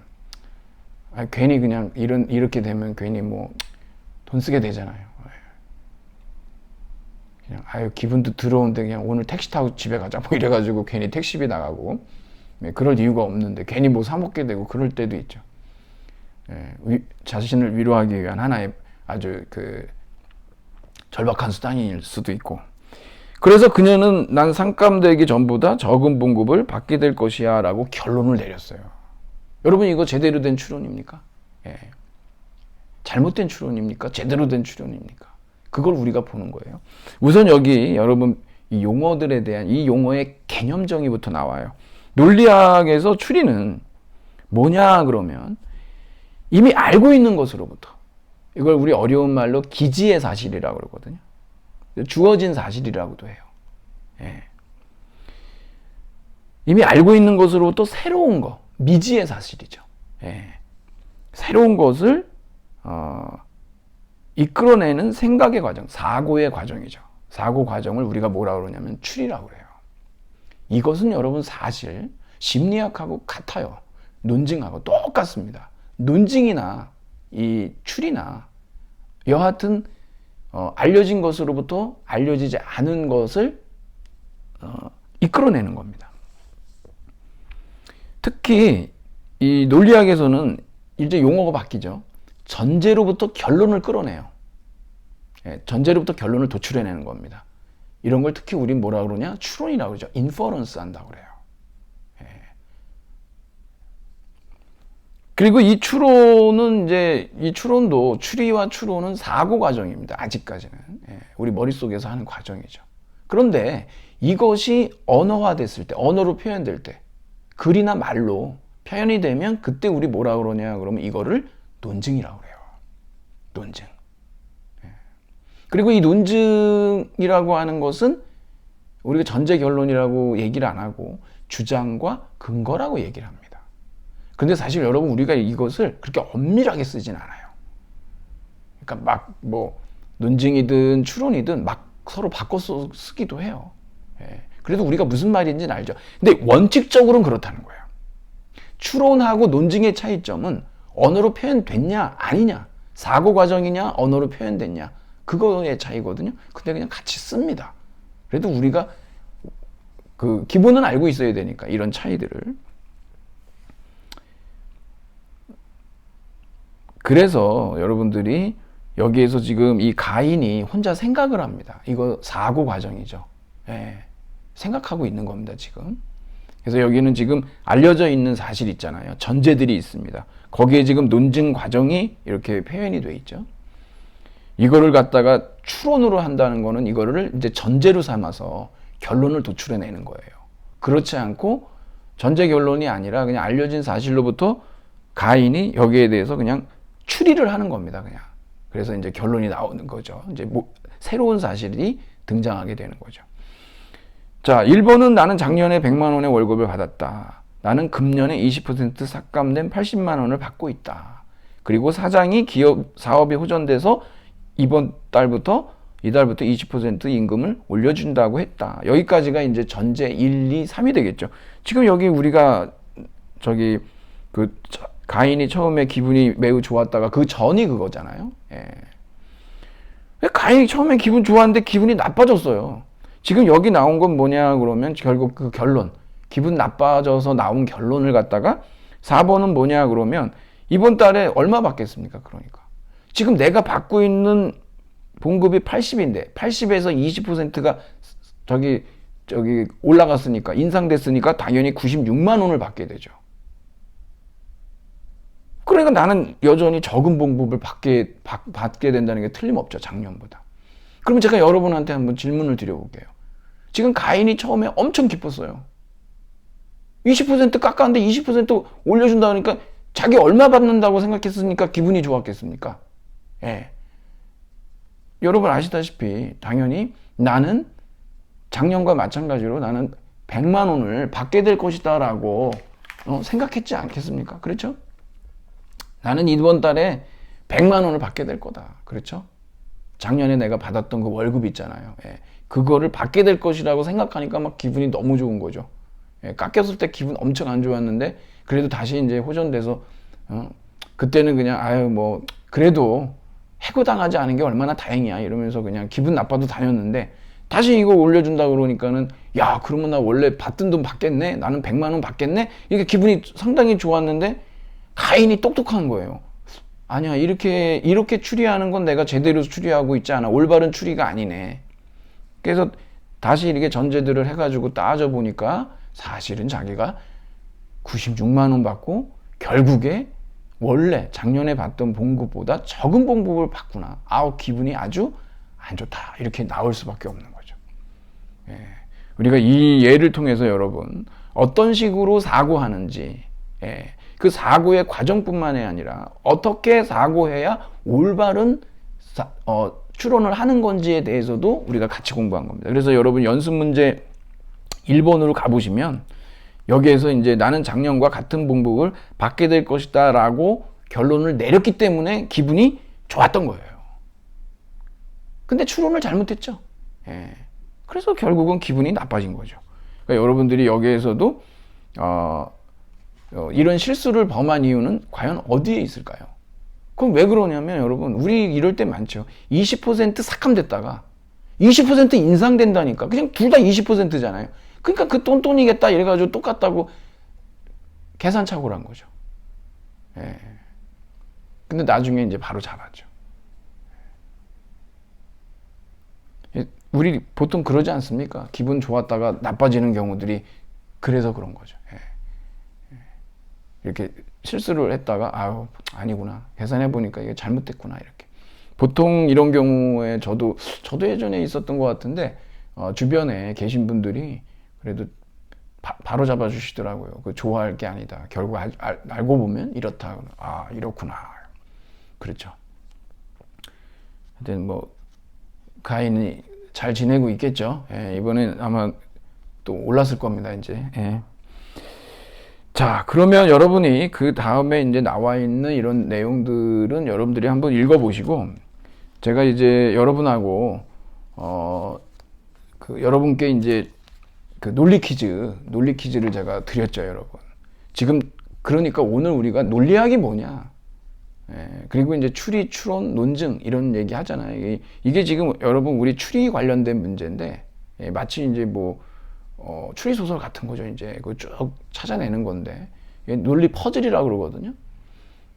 괜히 그냥 이렇게 되면 괜히 돈 쓰게 되잖아요. 그냥 기분도 더러운데 그냥 오늘 택시 타고 집에 가자 이래가지고 괜히 택시비 나가고 그럴 이유가 없는데 괜히 사 먹게 되고 그럴 때도 있죠. 자신을 위로하기 위한 하나의 아주 절박한 수단일 수도 있고. 그래서 그녀는 난 삭감되기 전보다 적은 봉급을 받게 될 것이야 라고 결론을 내렸어요. 여러분 이거 제대로 된 추론입니까? 잘못된 추론입니까? 제대로 된 추론입니까? 그걸 우리가 보는 거예요. 우선 여기 여러분 이 용어들에 대한 이 용어의 개념 정의부터 나와요. 논리학에서 추리는 뭐냐 그러면 이미 알고 있는 것으로부터, 이걸 우리 어려운 말로 기지의 사실이라고 그러거든요. 주어진 사실이라고도 해요. 이미 알고 있는 것으로부터 새로운 거, 미지의 사실이죠. 새로운 것을 이끌어내는 생각의 과정, 사고의 과정이죠. 사고 과정을 우리가 뭐라고 그러냐면 추리라고 그래요. 이것은 여러분 사실 심리학하고 같아요. 논증하고 똑같습니다. 논증이나 이 추리나 여하튼 알려진 것으로부터 알려지지 않은 것을 이끌어내는 겁니다. 특히 이 논리학에서는 이제 용어가 바뀌죠. 전제로부터 결론을 끌어내요. 전제로부터 결론을 도출해내는 겁니다. 이런 걸 특히 우린 뭐라 그러냐? 추론이라고 그러죠. 인퍼런스 한다고 그래요. 그리고 이 추론도 추리와 추론은 사고 과정입니다. 아직까지는. 우리 머릿속에서 하는 과정이죠. 그런데 이것이 언어화됐을 때, 언어로 표현될 때, 글이나 말로 표현이 되면 그때 우리 뭐라 그러냐 그러면 이거를 논증이라고 그래요. 논증. 그리고 이 논증이라고 하는 것은 우리가 전제 결론이라고 얘기를 안 하고 주장과 근거라고 얘기를 합니다. 근데 사실 여러분 우리가 이것을 그렇게 엄밀하게 쓰진 않아요. 그러니까 논증이든 추론이든 서로 바꿔 쓰기도 해요. 그래도 우리가 무슨 말인지는 알죠. 근데 원칙적으로는 그렇다는 거예요. 추론하고 논증의 차이점은 언어로 표현됐냐 아니냐, 사고 과정이냐 언어로 표현됐냐, 그거의 차이거든요. 근데 그냥 같이 씁니다. 그래도 우리가 기본은 알고 있어야 되니까 이런 차이들을. 그래서 여러분들이 여기에서 지금 이 가인이 혼자 생각을 합니다. 이거 사고 과정이죠. 생각하고 있는 겁니다, 지금. 그래서 여기는 지금 알려져 있는 사실 있잖아요. 전제들이 있습니다. 거기에 지금 논증 과정이 이렇게 표현이 돼 있죠. 이거를 갖다가 추론으로 한다는 거는 이거를 이제 전제로 삼아서 결론을 도출해내는 거예요. 그렇지 않고 전제 결론이 아니라 그냥 알려진 사실로부터 가인이 여기에 대해서 그냥 추리를 하는 겁니다. 그냥. 그래서 이제 결론이 나오는 거죠. 이제 뭐 새로운 사실이 등장하게 되는 거죠. 자, 1번은 나는 작년에 100만 원의 월급을 받았다. 나는 금년에 20% 삭감된 80만 원을 받고 있다. 그리고 사장이 기업 사업이 호전돼서 이달부터 20% 임금을 올려준다고 했다. 여기까지가 이제 전제 1, 2, 3이 되겠죠. 지금 여기 우리가 가인이 처음에 기분이 매우 좋았다가 그 전이 그거잖아요. 예. 가인이 처음에 기분 좋았는데 기분이 나빠졌어요. 지금 여기 나온 건 뭐냐 그러면 결국 그 결론, 기분 나빠져서 나온 결론을 갖다가 4번은 뭐냐 그러면 이번 달에 얼마 받겠습니까? 그러니까 지금 내가 받고 있는 봉급이 80인데 80에서 20%가 저기 올라갔으니까 인상됐으니까 당연히 96만 원을 받게 되죠. 그러니까 나는 여전히 적은 봉급을 받게 된다는 게 틀림없죠. 작년보다. 그럼 제가 여러분한테 한번 질문을 드려볼게요. 지금 가인이 처음에 엄청 기뻤어요. 20% 깎았는데 20% 올려준다 그러니까 자기 얼마 받는다고 생각했으니까 기분이 좋았겠습니까? 예. 여러분 아시다시피 당연히 나는 작년과 마찬가지로 나는 100만 원을 받게 될 것이다 라고 생각했지 않겠습니까? 그렇죠? 나는 이번 달에 100만 원을 받게 될 거다. 그렇죠? 작년에 내가 받았던 그 월급 있잖아요. 예. 그거를 받게 될 것이라고 생각하니까 막 기분이 너무 좋은 거죠. 예. 깎였을 때 기분 엄청 안 좋았는데 그래도 다시 이제 호전돼서 그때는 그냥 그래도 해고당하지 않은 게 얼마나 다행이야 이러면서 그냥 기분 나빠도 다녔는데 다시 이거 올려준다 그러니까는 야 그러면 나 원래 받던 돈 받겠네, 나는 100만 원 받겠네, 이게 기분이 상당히 좋았는데 가인이 똑똑한 거예요. 아니야, 이렇게 추리하는 건 내가 제대로 추리하고 있지 않아, 올바른 추리가 아니네. 그래서 다시 이렇게 전제들을 해가지고 따져보니까 사실은 자기가 96만 원 받고 결국에 원래 작년에 받던 봉급보다 적은 봉급을 받구나. 기분이 아주 안 좋다. 이렇게 나올 수밖에 없는 거죠. 예. 우리가 이 예를 통해서 여러분 어떤 식으로 사고하는지, 예. 그 사고의 과정뿐만이 아니라 어떻게 사고해야 올바른 추론을 하는 건지에 대해서도 우리가 같이 공부한 겁니다. 그래서 여러분 연습 문제 1번으로 가보시면 여기에서 이제 나는 작년과 같은 봉급을 받게 될 것이다 라고 결론을 내렸기 때문에 기분이 좋았던 거예요. 근데 추론을 잘못했죠. 예. 그래서 결국은 기분이 나빠진 거죠. 그러니까 여러분들이 여기에서도 이런 실수를 범한 이유는 과연 어디에 있을까요? 그럼 왜 그러냐면 여러분 우리 이럴 때 많죠. 20% 삭감됐다가 20% 인상된다니까. 그냥 둘 다 20%잖아요. 그러니까 그 똔똔이겠다 이래가지고 똑같다고 계산착오를 한 거죠. 예. 근데 나중에 이제 바로 잡았죠. 우리 보통 그러지 않습니까? 기분 좋았다가 나빠지는 경우들이 그래서 그런 거죠. 예. 이렇게 실수를 했다가 아니구나, 계산해보니까 이게 잘못됐구나, 이렇게. 보통 이런 경우에 저도 예전에 있었던 것 같은데 주변에 계신 분들이 그래도 바로 잡아주시더라고요. 그 좋아할 게 아니다. 결국 알고 보면 이렇다. 이렇구나. 그렇죠. 하여튼 가인이 잘 지내고 있겠죠. 예, 이번엔 아마 또 올랐을 겁니다. 이제. 예. 자, 그러면 여러분이 그 다음에 이제 나와 있는 이런 내용들은 여러분들이 한번 읽어보시고 제가 이제 여러분하고 여러분께 이제 그 논리 퀴즈를 제가 드렸죠, 여러분. 지금 그러니까 오늘 우리가 논리학이 뭐냐, 예, 그리고 이제 추리, 추론, 논증 이런 얘기 하잖아요. 이게 지금 여러분 우리 추리 관련된 문제인데, 예, 마치 이제 추리 소설 같은 거죠. 이제 그 쭉 찾아내는 건데 논리 퍼즐이라고 그러거든요.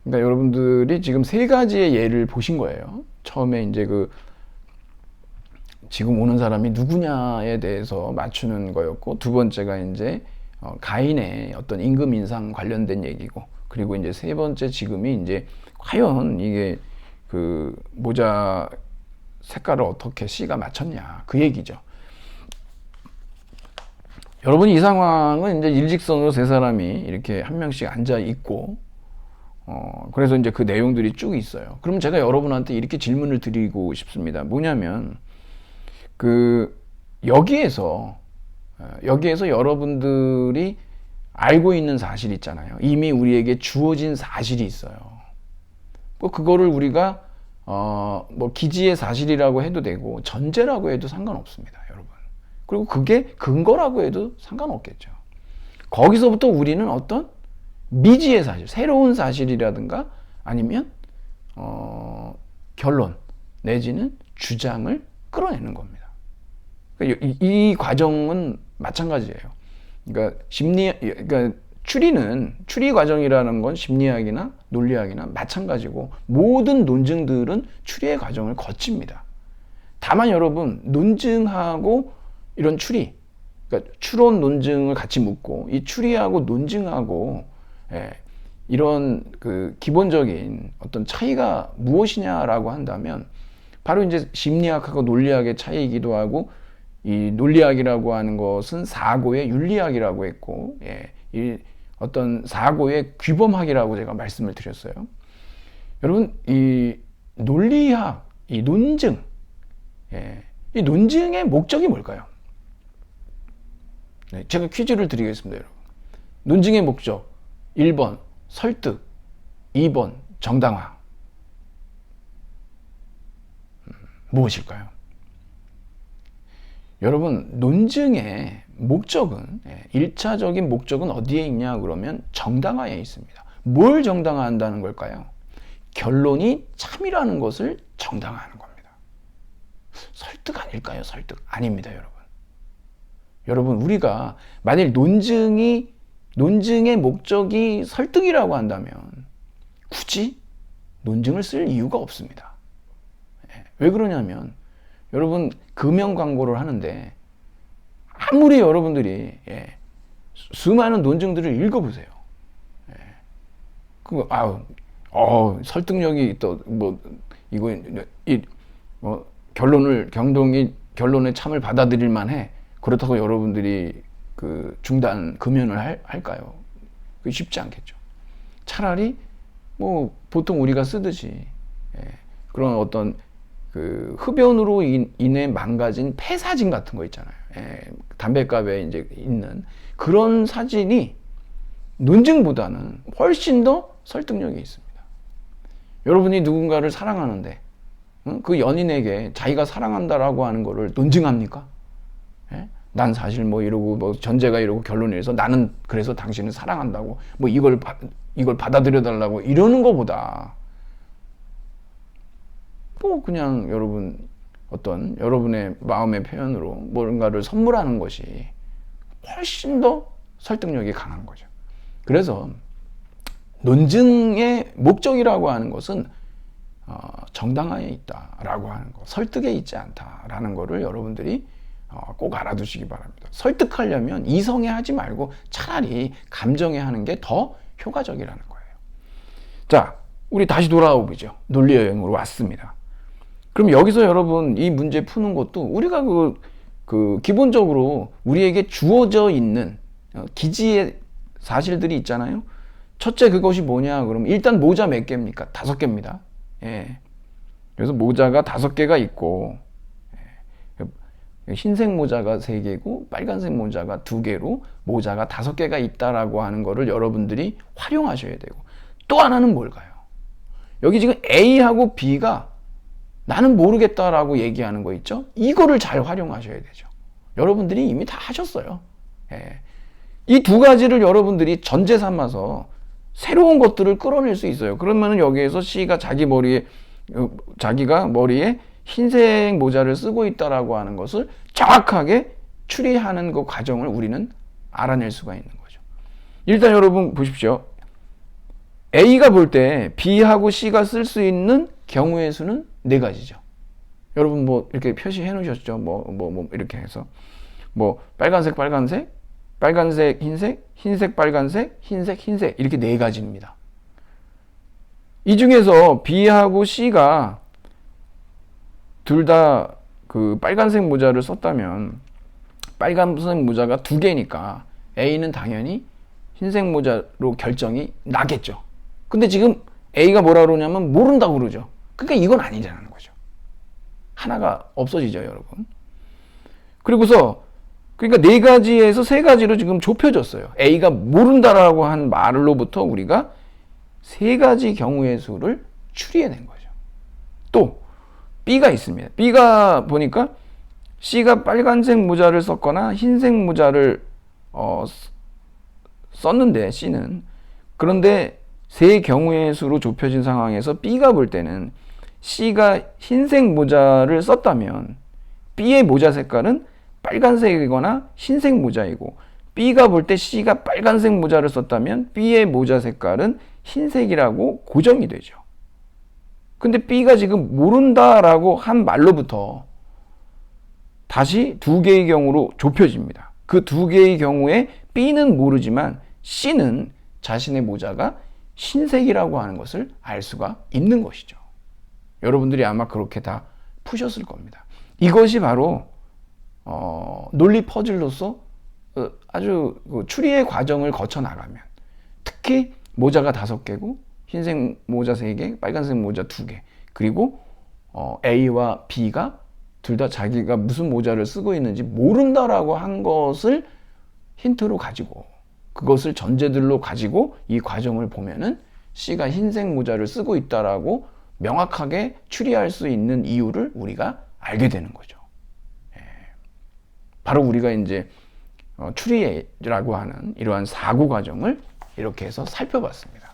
그러니까 여러분들이 지금 세 가지의 예를 보신 거예요. 처음에 이제 지금 오는 사람이 누구냐에 대해서 맞추는 거였고, 두 번째가 이제 가인의 어떤 임금 인상 관련된 얘기고, 그리고 이제 세 번째 지금이 이제 과연 이게 그 모자 색깔을 어떻게 C가 맞췄냐, 그 얘기죠. 여러분, 이 상황은 이제 일직선으로 세 사람이 이렇게 한 명씩 앉아 있고, 그래서 이제 그 내용들이 쭉 있어요. 그럼 제가 여러분한테 이렇게 질문을 드리고 싶습니다. 뭐냐면, 여기에서 여러분들이 알고 있는 사실 있잖아요. 이미 우리에게 주어진 사실이 있어요. 뭐 그거를 우리가 뭐 기지의 사실이라고 해도 되고 전제라고 해도 상관없습니다, 여러분. 그리고 그게 근거라고 해도 상관없겠죠. 거기서부터 우리는 어떤 미지의 사실, 새로운 사실이라든가 아니면 결론 내지는 주장을 끌어내는 겁니다. 이 과정은 마찬가지예요. 그러니까 추리 과정이라는 건 심리학이나 논리학이나 마찬가지고, 모든 논증들은 추리의 과정을 거칩니다. 다만 여러분, 논증하고 이런 추리, 그러니까 추론 논증을 같이 묶고 이 추리하고 논증하고 이런 그 기본적인 어떤 차이가 무엇이냐라고 한다면, 바로 이제 심리학하고 논리학의 차이이기도 하고, 이 논리학이라고 하는 것은 사고의 윤리학이라고 했고, 이 어떤 사고의 규범학이라고 제가 말씀을 드렸어요. 여러분, 이 논리학, 이 논증, 이 논증의 목적이 뭘까요? 제가 퀴즈를 드리겠습니다, 여러분. 논증의 목적 1번 설득, 2번 정당화. 무엇일까요? 여러분, 논증의 목적은, 1차적인 목적은 어디에 있냐 그러면 정당화에 있습니다. 뭘 정당화한다는 걸까요? 결론이 참이라는 것을 정당화하는 겁니다. 설득 아닐까요? 설득 아닙니다, 여러분. 여러분, 우리가 만일 논증의 목적이 설득이라고 한다면 굳이 논증을 쓸 이유가 없습니다. 왜 그러냐면, 여러분, 금연 광고를 하는데 아무리 여러분들이 수많은 논증들을 읽어보세요. 설득력이 또 결론의 참을 받아들일 만해. 그렇다고 여러분들이 그 금연을 할까요? 그게 쉽지 않겠죠. 차라리 뭐 보통 우리가 쓰듯이 그런 어떤 그 흡연으로 인해 망가진 폐사진 같은 거 있잖아요. 담뱃갑에 이제 있는 그런 사진이 논증보다는 훨씬 더 설득력이 있습니다. 여러분이 누군가를 사랑하는데 그 연인에게 자기가 사랑한다라고 하는 거를 논증합니까? 난 사실 뭐 이러고 뭐 전제가 이러고 결론이 이래서 나는 그래서 당신을 사랑한다고 뭐 이걸 받아들여 달라고 이러는 것보다 뭐 그냥 여러분의 마음의 표현으로 뭔가를 선물하는 것이 훨씬 더 설득력이 강한 거죠. 그래서 논증의 목적이라고 하는 것은 정당화에 있다라고 하는 것, 설득에 있지 않다라는 것을 여러분들이 꼭 알아두시기 바랍니다. 설득하려면 이성에 하지 말고 차라리 감정에 하는 게 더 효과적이라는 거예요. 자, 우리 다시 돌아오 보죠. 논리 여행으로 왔습니다. 그럼 여기서 여러분, 이 문제 푸는 것도 우리가 기본적으로 우리에게 주어져 있는 기지의 사실들이 있잖아요. 첫째, 그것이 뭐냐 그러면 일단 모자 몇 개입니까? 5개입니다. 그래서 모자가 5개가 있고, 흰색 모자가 3개고 빨간색 모자가 2개로 모자가 5개가 있다라고 하는 거를 여러분들이 활용하셔야 되고, 또 하나는 뭘까요? 여기 지금 A하고 B가 나는 모르겠다라고 얘기하는 거 있죠? 이거를 잘 활용하셔야 되죠. 여러분들이 이미 다 하셨어요. 이 두 가지를 여러분들이 전제 삼아서 새로운 것들을 끌어낼 수 있어요. 그러면 여기에서 C가 자기가 머리에 흰색 모자를 쓰고 있다라고 하는 것을 정확하게 추리하는 그 과정을 우리는 알아낼 수가 있는 거죠. 일단 여러분 보십시오. A가 볼 때 B하고 C가 쓸 수 있는 경우의 수는 4가지죠. 여러분 뭐 이렇게 표시해 놓으셨죠? 뭐 이렇게 해서 뭐 빨간색, 빨간색, 흰색, 흰색, 빨간색, 흰색, 흰색 이렇게 네 가지입니다. 이 중에서 B하고 C가 둘 다 그 빨간색 모자를 썼다면 빨간색 모자가 두 개니까 A는 당연히 흰색 모자로 결정이 나겠죠. 근데 지금 A가 뭐라 그러냐면 모른다고 그러죠. 그러니까 이건 아니라는 거죠. 하나가 없어지죠, 여러분. 그리고서 그러니까 네 가지에서 세 가지로 지금 좁혀졌어요. A가 모른다라고 한 말로부터 우리가 세 가지 경우의 수를 추리해낸 거죠. 또 B가 있습니다. B가 보니까 C가 빨간색 모자를 썼거나 흰색 모자를 썼는데 C는 그런데 세 경우의 수로 좁혀진 상황에서 B가 볼 때는 C가 흰색 모자를 썼다면 B의 모자 색깔은 빨간색이거나 흰색 모자이고 B가 볼 때 C가 빨간색 모자를 썼다면 B의 모자 색깔은 흰색이라고 고정이 되죠. 근데 B가 지금 모른다라고 한 말로부터 다시 두 개의 경우로 좁혀집니다. 그 두 개의 경우에 B는 모르지만 C는 자신의 모자가 흰색이라고 하는 것을 알 수가 있는 것이죠. 여러분들이 아마 그렇게 다 푸셨을 겁니다. 이것이 바로 논리 퍼즐로서 아주 추리의 과정을 거쳐 나가면 특히 모자가 5개고 흰색 모자 3개, 빨간색 모자 2개 그리고 A와 B가 둘 다 자기가 무슨 모자를 쓰고 있는지 모른다라고 한 것을 힌트로 가지고 그것을 전제들로 가지고 이 과정을 보면은 C가 흰색 모자를 쓰고 있다라고 명확하게 추리할 수 있는 이유를 우리가 알게 되는 거죠. 바로 우리가 이제 추리라고 하는 이러한 사고 과정을 이렇게 해서 살펴봤습니다.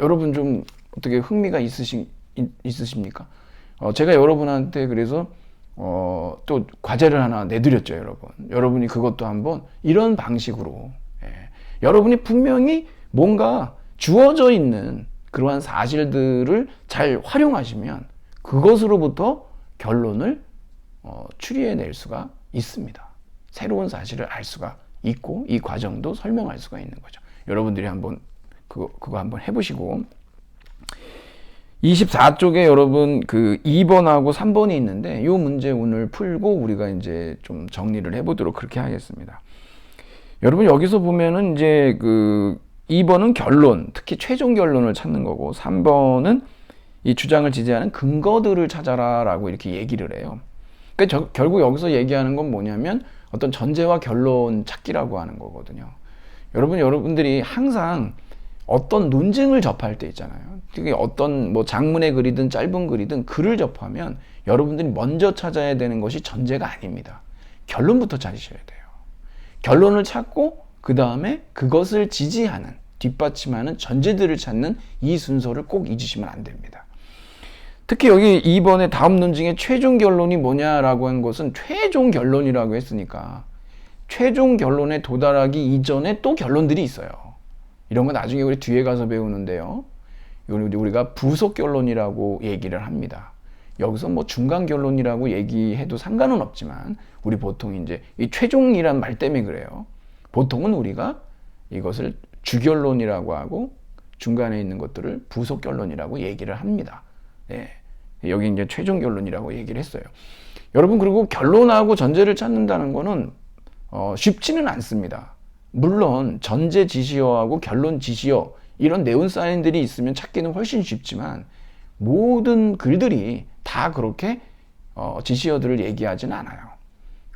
여러분 좀 어떻게 흥미가 있으십니까? 제가 여러분한테 그래서 또 과제를 하나 내드렸죠, 여러분. 여러분이 그것도 한번 이런 방식으로 여러분이 분명히 뭔가 주어져 있는 그러한 사실들을 잘 활용하시면 그것으로부터 결론을 추리해낼 수가 있습니다. 새로운 사실을 알 수가 있고 이 과정도 설명할 수가 있는 거죠. 여러분들이 한번 그거 한번 해보시고 24쪽에 여러분 그 2번하고 3번이 있는데 이 문제 오늘 풀고 우리가 이제 좀 정리를 해보도록 그렇게 하겠습니다. 여러분 여기서 보면은 이제 그 2번은 결론, 특히 최종 결론을 찾는 거고 3번은 이 주장을 지지하는 근거들을 찾아라라고 이렇게 얘기를 해요. 그러니까 결국 여기서 얘기하는 건 뭐냐면 어떤 전제와 결론 찾기라고 하는 거거든요. 여러분들이 항상 어떤 논증을 접할 때 있잖아요. 특히 어떤 뭐 장문의 글이든 짧은 글이든 글을 접하면 여러분들이 먼저 찾아야 되는 것이 전제가 아닙니다. 결론부터 찾으셔야 돼요. 결론을 찾고 그 다음에 그것을 지지하는 뒷받침하는 전제들을 찾는 이 순서를 꼭 잊으시면 안 됩니다. 특히 여기 2번의 다음 논증의 최종 결론이 뭐냐라고 한 것은 최종 결론이라고 했으니까 최종 결론에 도달하기 이전에 또 결론들이 있어요. 이런 거 나중에 우리 뒤에 가서 배우는데요. 우리가 부속 결론이라고 얘기를 합니다. 여기서 뭐 중간 결론이라고 얘기해도 상관은 없지만 우리 보통 이제 이 최종이란 말 때문에 그래요. 보통은 우리가 이것을 주결론이라고 하고 중간에 있는 것들을 부속 결론이라고 얘기를 합니다. 네. 여기 이제 최종 결론이라고 얘기를 했어요. 여러분 그리고 결론하고 전제를 찾는다는 거는 쉽지는 않습니다. 물론 전제 지시어하고 결론 지시어 이런 네온사인들이 있으면 찾기는 훨씬 쉽지만 모든 글들이 다 그렇게 지시어들을 얘기하진 않아요.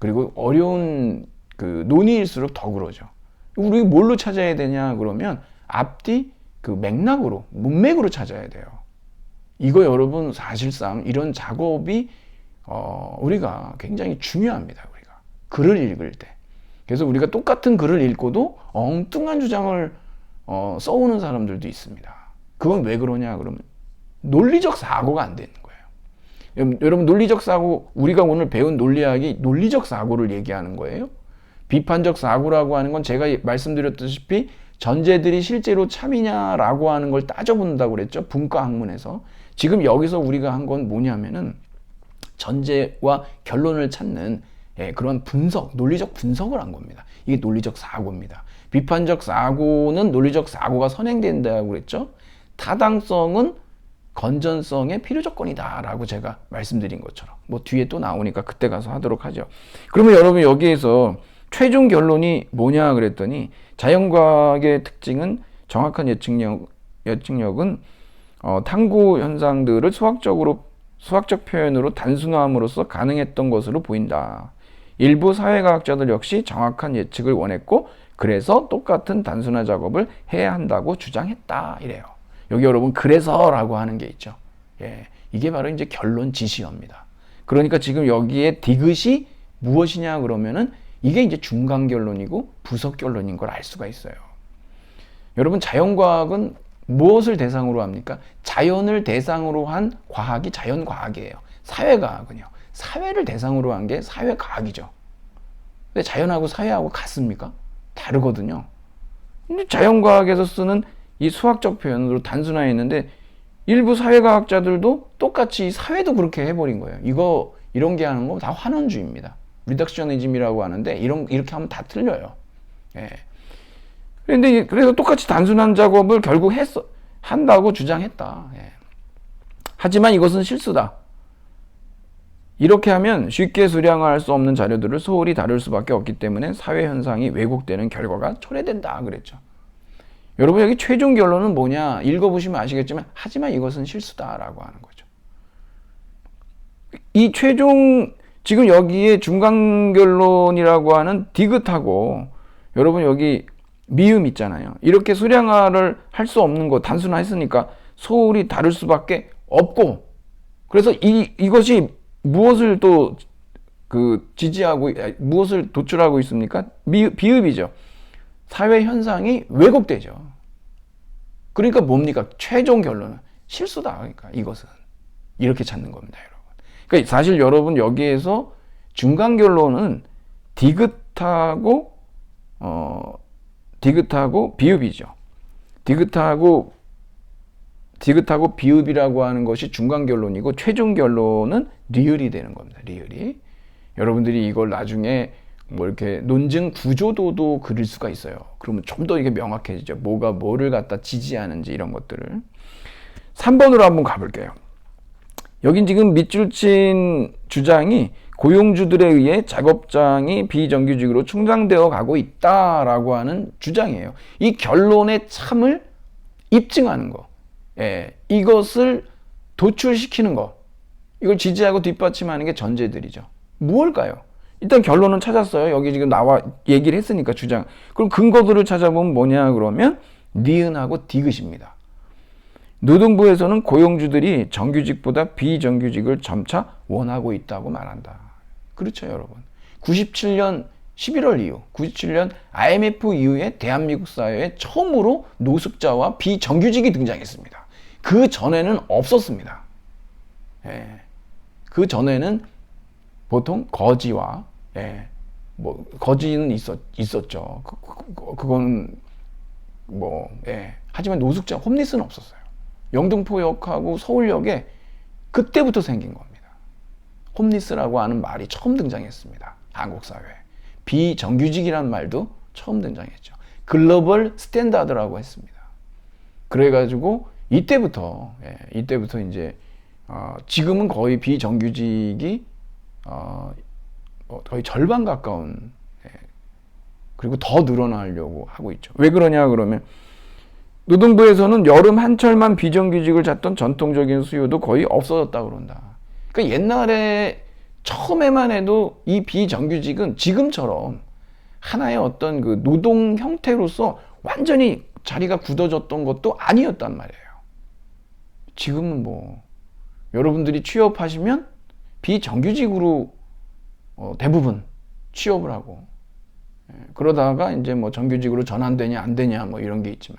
그리고 어려운 그 논의일수록 더 그러죠. 우리 뭘로 찾아야 되냐 그러면 앞뒤 그 맥락으로 문맥으로 찾아야 돼요. 이거 여러분 사실상 이런 작업이 우리가 굉장히 중요합니다. 우리가 글을 읽을 때. 그래서 우리가 똑같은 글을 읽고도 엉뚱한 주장을 써오는 사람들도 있습니다. 그건 왜 그러냐 그러면 논리적 사고가 안 되는 거예요. 여러분 논리적 사고 우리가 오늘 배운 논리학이 논리적 사고를 얘기하는 거예요. 비판적 사고라고 하는 건 제가 말씀드렸다시피 전제들이 실제로 참이냐라고 하는 걸 따져본다고 그랬죠. 분과 학문에서. 지금 여기서 우리가 한 건 뭐냐면은 전제와 결론을 찾는 예, 그런 분석, 논리적 분석을 한 겁니다. 이게 논리적 사고입니다. 비판적 사고는 논리적 사고가 선행된다고 그랬죠. 타당성은 건전성의 필요 조건이다라고 제가 말씀드린 것처럼 뭐 뒤에 또 나오니까 그때 가서 하도록 하죠. 그러면 여러분 여기에서 최종 결론이 뭐냐 그랬더니 자연과학의 특징은 정확한 예측력은 탐구 현상들을 수학적 표현으로 단순화함으로써 가능했던 것으로 보인다. 일부 사회과학자들 역시 정확한 예측을 원했고 그래서 똑같은 단순화 작업을 해야 한다고 주장했다 이래요. 여기 여러분 그래서라고 하는 게 있죠. 예, 이게 바로 이제 결론 지시어입니다. 그러니까 지금 여기에 디귿이 무엇이냐 그러면은 이게 이제 중간 결론이고 부석 결론인 걸 알 수가 있어요. 여러분 자연과학은 무엇을 대상으로 합니까? 자연을 대상으로 한 과학이 자연과학이에요. 사회과학은요. 사회를 대상으로 한 게 사회과학이죠. 근데 자연하고 사회하고 같습니까? 다르거든요. 근데 자연과학에서 쓰는 이 수학적 표현으로 단순화했는데 일부 사회과학자들도 똑같이 사회도 그렇게 해버린 거예요. 이런 게 하는 거 다 환원주의입니다. 리덕셔니즘이라고 하는데 이렇게 하면 다 틀려요. 예. 그런데 그래서 똑같이 단순한 작업을 결국 한다고 주장했다. 예. 하지만 이것은 실수다. 이렇게 하면 쉽게 수량화할 수 없는 자료들을 소홀히 다룰 수밖에 없기 때문에 사회 현상이 왜곡되는 결과가 초래된다 그랬죠. 여러분 여기 최종 결론은 뭐냐 읽어보시면 아시겠지만 하지만 이것은 실수다라고 하는 거죠. 이 지금 여기에 중간 결론이라고 하는 디귿하고 여러분 여기 미음 있잖아요. 이렇게 수량화를 할 수 없는 거 단순화했으니까 소홀히 다룰 수밖에 없고 그래서 이것이 무엇을 또 지지하고 무엇을 도출하고 있습니까? 비읍이죠. 사회 현상이 왜곡되죠. 그러니까 뭡니까? 최종 결론은 실수다. 그러니까 이것은 이렇게 찾는 겁니다, 여러분. 그러니까 사실 여러분 여기에서 중간 결론은 디귿하고 비읍이죠. 디귿하고 비읍이라고 하는 것이 중간 결론이고 최종 결론은 리을이 되는 겁니다. 리을이. 여러분들이 이걸 나중에 뭐 이렇게 논증 구조도도 그릴 수가 있어요. 그러면 좀 더 이게 명확해지죠. 뭐가 뭐를 갖다 지지하는지 이런 것들을. 3번으로 한번 가볼게요. 여긴 지금 밑줄 친 주장이 고용주들에 의해 작업장이 비정규직으로 충당되어 가고 있다라고 하는 주장이에요. 이 결론의 참을 입증하는 거. 예, 이것을 도출시키는 거. 이걸 지지하고 뒷받침하는 게 전제들이죠. 무엇일까요? 일단 결론은 찾았어요. 여기 지금 나와 얘기를 했으니까 주장. 그럼 근거들을 찾아보면 뭐냐 그러면 니은하고 디귿입니다. 노동부에서는 고용주들이 정규직보다 비정규직을 점차 원하고 있다고 말한다. 그렇죠, 여러분. 97년 11월 이후, 97년 IMF 이후에 대한민국 사회에 처음으로 노숙자와 비정규직이 등장했습니다. 그 전에는 없었습니다. 예. 그 전에는 보통 거지와 뭐 거지는 있었죠. 그거는 뭐 하지만 노숙자, 홈리스는 없었어요. 영등포역하고 서울역에 그때부터 생긴 겁니다. 홈리스라고 하는 말이 처음 등장했습니다. 한국 사회에. 비정규직이라는 말도 처음 등장했죠. 글로벌 스탠다드라고 했습니다. 그래가지고 이때부터 이제 지금은 거의 비정규직이 거의 절반 가까운 그리고 더 늘어나려고 하고 있죠. 왜 그러냐 그러면 노동부에서는 여름 한철만 비정규직을 찾던 전통적인 수요도 거의 없어졌다 그런다. 그러니까 옛날에 처음에만 해도 이 비정규직은 지금처럼 하나의 어떤 그 노동 형태로서 완전히 자리가 굳어졌던 것도 아니었단 말이에요. 지금은 뭐 여러분들이 취업하시면 비정규직으로 대부분 취업을 하고 그러다가 이제 뭐 정규직으로 전환되냐 안 되냐 뭐 이런 게 있지만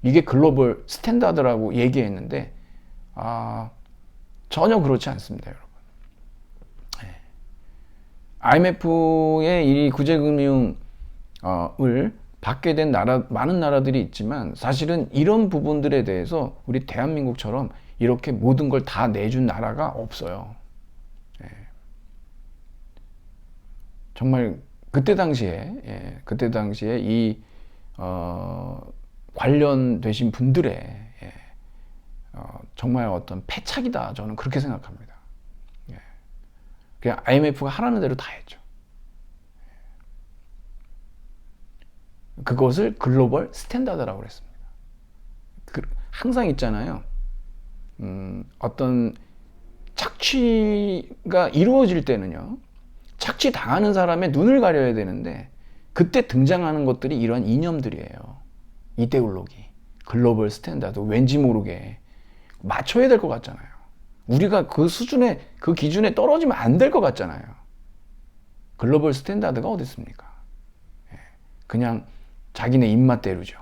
이게 글로벌 스탠다드라고 얘기했는데 전혀 그렇지 않습니다, 여러분. IMF의 이 구제금융을 받게 된 많은 나라들이 있지만 사실은 이런 부분들에 대해서 우리 대한민국처럼 이렇게 모든 걸 다 내준 나라가 없어요. 정말 그때 당시에 이 관련되신 분들의 정말 어떤 패착이다, 저는 그렇게 생각합니다. 그냥 IMF가 하라는 대로 다 했죠. 그것을 글로벌 스탠다드라고 그랬습니다. 항상 있잖아요. 어떤 착취가 이루어질 때는요, 착취 당하는 사람의 눈을 가려야 되는데, 그때 등장하는 것들이 이러한 이념들이에요. 이데올로기, 글로벌 스탠다드, 왠지 모르게 맞춰야 될 것 같잖아요. 우리가 그 수준에, 그 기준에 떨어지면 안 될 것 같잖아요. 글로벌 스탠다드가 어디 있습니까? 그냥 자기네 입맛대로죠.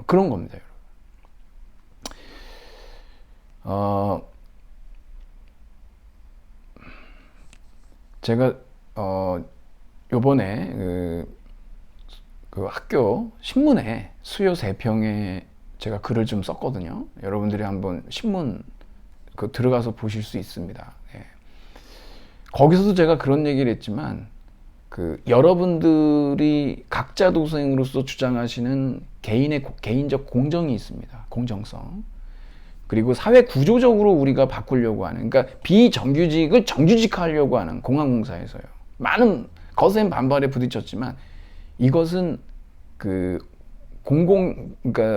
그런 겁니다, 여러분. 제가 요번에 그 학교 신문에 수요 세평에 제가 글을 좀 썼거든요. 여러분들이 한번 신문 들어가서 보실 수 있습니다. 거기서도 제가 그런 얘기를 했지만, 여러분들이 각자 도생으로서 주장하시는 개인적 공정이 있습니다. 공정성. 그리고 사회 구조적으로 우리가 바꾸려고 하는, 그러니까 비정규직을 정규직화하려고 하는 공항공사에서요. 많은 거센 반발에 부딪혔지만, 이것은 그러니까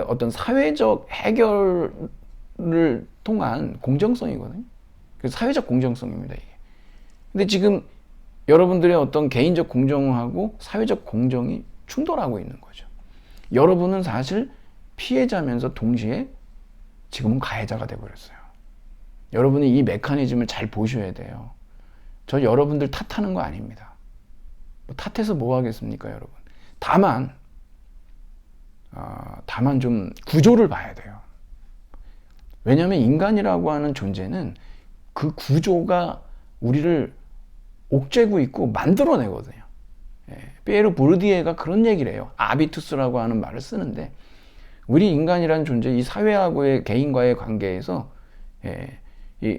어떤 사회적 해결을 통한 공정성이거든요. 사회적 공정성입니다, 이게. 근데 지금 여러분들의 어떤 개인적 공정하고 사회적 공정이 충돌하고 있는 거죠. 여러분은 사실 피해자면서 동시에 지금은 가해자가 돼버렸어요. 여러분이 이 메커니즘을 잘 보셔야 돼요. 저 여러분들 탓하는 거 아닙니다. 탓해서 뭐 하겠습니까, 여러분? 다만 좀 구조를 봐야 돼요. 왜냐하면 인간이라고 하는 존재는 그 구조가 우리를 옥죄고 있고 만들어내거든요. 피에르 보르디에가 그런 얘기를 해요. 아비투스라고 하는 말을 쓰는데, 우리 인간이라는 존재, 이 사회하고의 개인과의 관계에서 이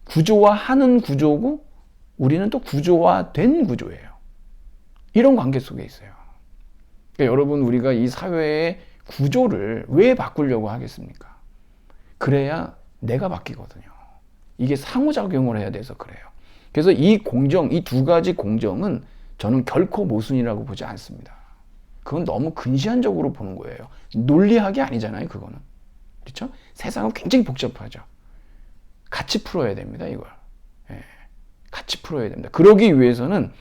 구조화하는 구조고, 우리는 또 구조화된 구조예요. 이런 관계 속에 있어요. 그러니까 여러분, 우리가 이 사회의 구조를 왜 바꾸려고 하겠습니까? 그래야 내가 바뀌거든요. 이게 상호작용을 해야 돼서 그래요. 그래서 이 두 가지 공정은 저는 결코 모순이라고 보지 않습니다. 그건 너무 근시안적으로 보는 거예요. 논리학이 아니잖아요, 그거는. 그렇죠? 세상은 굉장히 복잡하죠. 같이 풀어야 됩니다, 이걸. 같이 풀어야 됩니다. 그러기 위해서는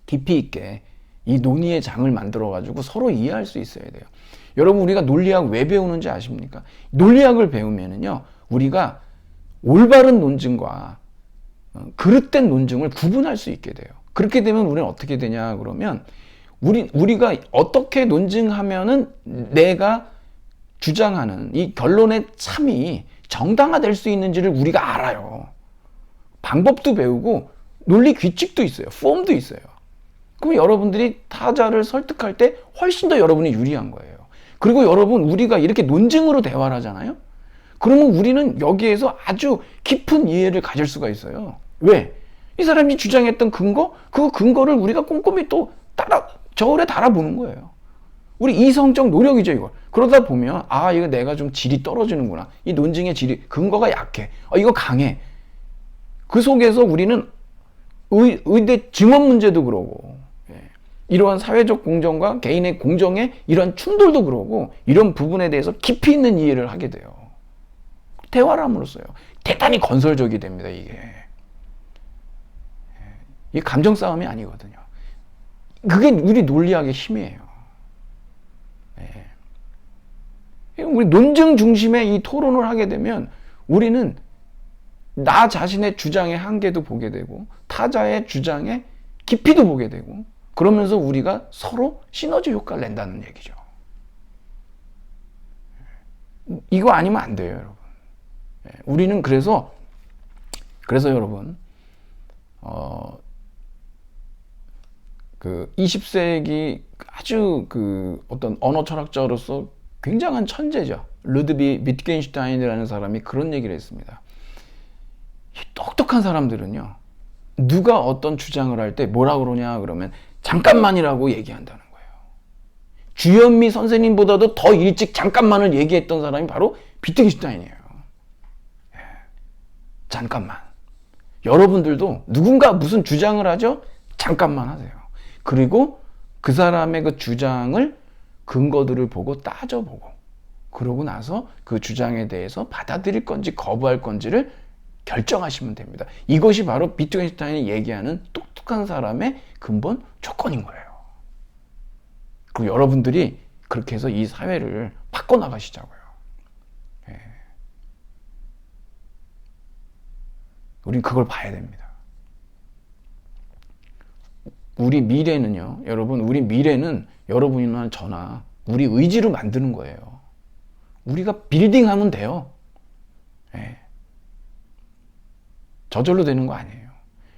깊이 있게 이 논의의 장을 만들어가지고 서로 이해할 수 있어야 돼요. 여러분, 우리가 논리학 왜 배우는지 아십니까? 논리학을 배우면은요, 우리가 올바른 논증과 그릇된 논증을 구분할 수 있게 돼요. 그렇게 되면 우리는 어떻게 되냐 그러면, 우리가 어떻게 논증하면은 내가 주장하는 이 결론의 참이 정당화될 수 있는지를 우리가 알아요. 방법도 배우고 논리 규칙도 있어요. 폼도 있어요. 그럼 여러분들이 타자를 설득할 때 훨씬 더 여러분이 유리한 거예요. 그리고 여러분, 우리가 이렇게 논증으로 대화를 하잖아요. 그러면 우리는 여기에서 아주 깊은 이해를 가질 수가 있어요. 왜? 이 사람이 주장했던 근거, 그 근거를 우리가 꼼꼼히 또 저울에 달아보는 거예요. 우리 이성적 노력이죠, 이걸. 그러다 보면, 이거 내가 좀 질이 떨어지는구나. 이 논증의 질이, 근거가 약해. 이거 강해. 그 속에서 우리는 의대 증언 문제도 그러고, 이러한 사회적 공정과 개인의 공정의 이런 충돌도 그러고, 이런 부분에 대해서 깊이 있는 이해를 하게 돼요. 대화를 함으로써요. 대단히 건설적이 됩니다, 이게. 이게 감정 싸움이 아니거든요. 그게 우리 논리학의 힘이에요. 우리 논증 중심의 이 토론을 하게 되면 우리는 나 자신의 주장의 한계도 보게 되고, 타자의 주장의 깊이도 보게 되고, 그러면서 우리가 서로 시너지 효과를 낸다는 얘기죠. 이거 아니면 안 돼요, 여러분. 우리는 그래서 여러분, 20세기 아주 어떤 언어 철학자로서 굉장한 천재죠. 루드비 비트겐슈타인이라는 사람이 그런 얘기를 했습니다. 똑똑한 사람들은요, 누가 어떤 주장을 할 때 뭐라 그러냐 그러면 잠깐만이라고 얘기한다는 거예요. 주현미 선생님보다도 더 일찍 잠깐만을 얘기했던 사람이 바로 비트겐슈타인이에요. 예. 잠깐만. 여러분들도 누군가 무슨 주장을 하죠? 잠깐만 하세요. 그리고 그 사람의 그 주장을 근거들을 보고 따져보고 그러고 나서 그 주장에 대해서 받아들일 건지 거부할 건지를 결정하시면 됩니다. 이것이 바로 비트겐슈타인이 얘기하는 똑똑한 사람의 근본 조건인 거예요. 그리고 여러분들이 그렇게 해서 이 사회를 바꿔나가시자고요. 예. 우린 그걸 봐야 됩니다. 우리 미래는요, 여러분, 우리 미래는 여러분이나 저나 우리 의지로 만드는 거예요. 우리가 빌딩하면 돼요. 예. 저절로 되는 거 아니에요.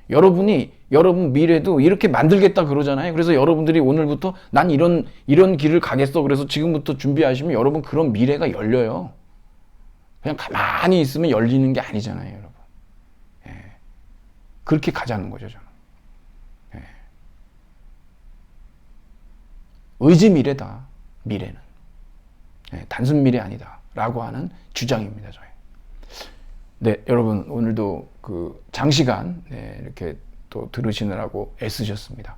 여러분 미래도 이렇게 만들겠다 그러잖아요. 그래서 여러분들이 오늘부터 난 이런 길을 가겠어. 그래서 지금부터 준비하시면 여러분 그런 미래가 열려요. 그냥 가만히 있으면 열리는 게 아니잖아요, 여러분. 예. 그렇게 가자는 거죠, 저는. 예. 의지 미래다, 미래는. 예. 단순 미래 아니다. 라고 하는 주장입니다, 저희. 네, 여러분, 오늘도 그 장시간, 네, 이렇게 또 들으시느라고 애쓰셨습니다.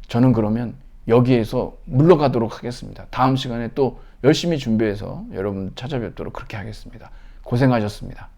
저는 그러면 여기에서 물러가도록 하겠습니다. 다음 시간에 또 열심히 준비해서 여러분 찾아뵙도록 그렇게 하겠습니다. 고생하셨습니다.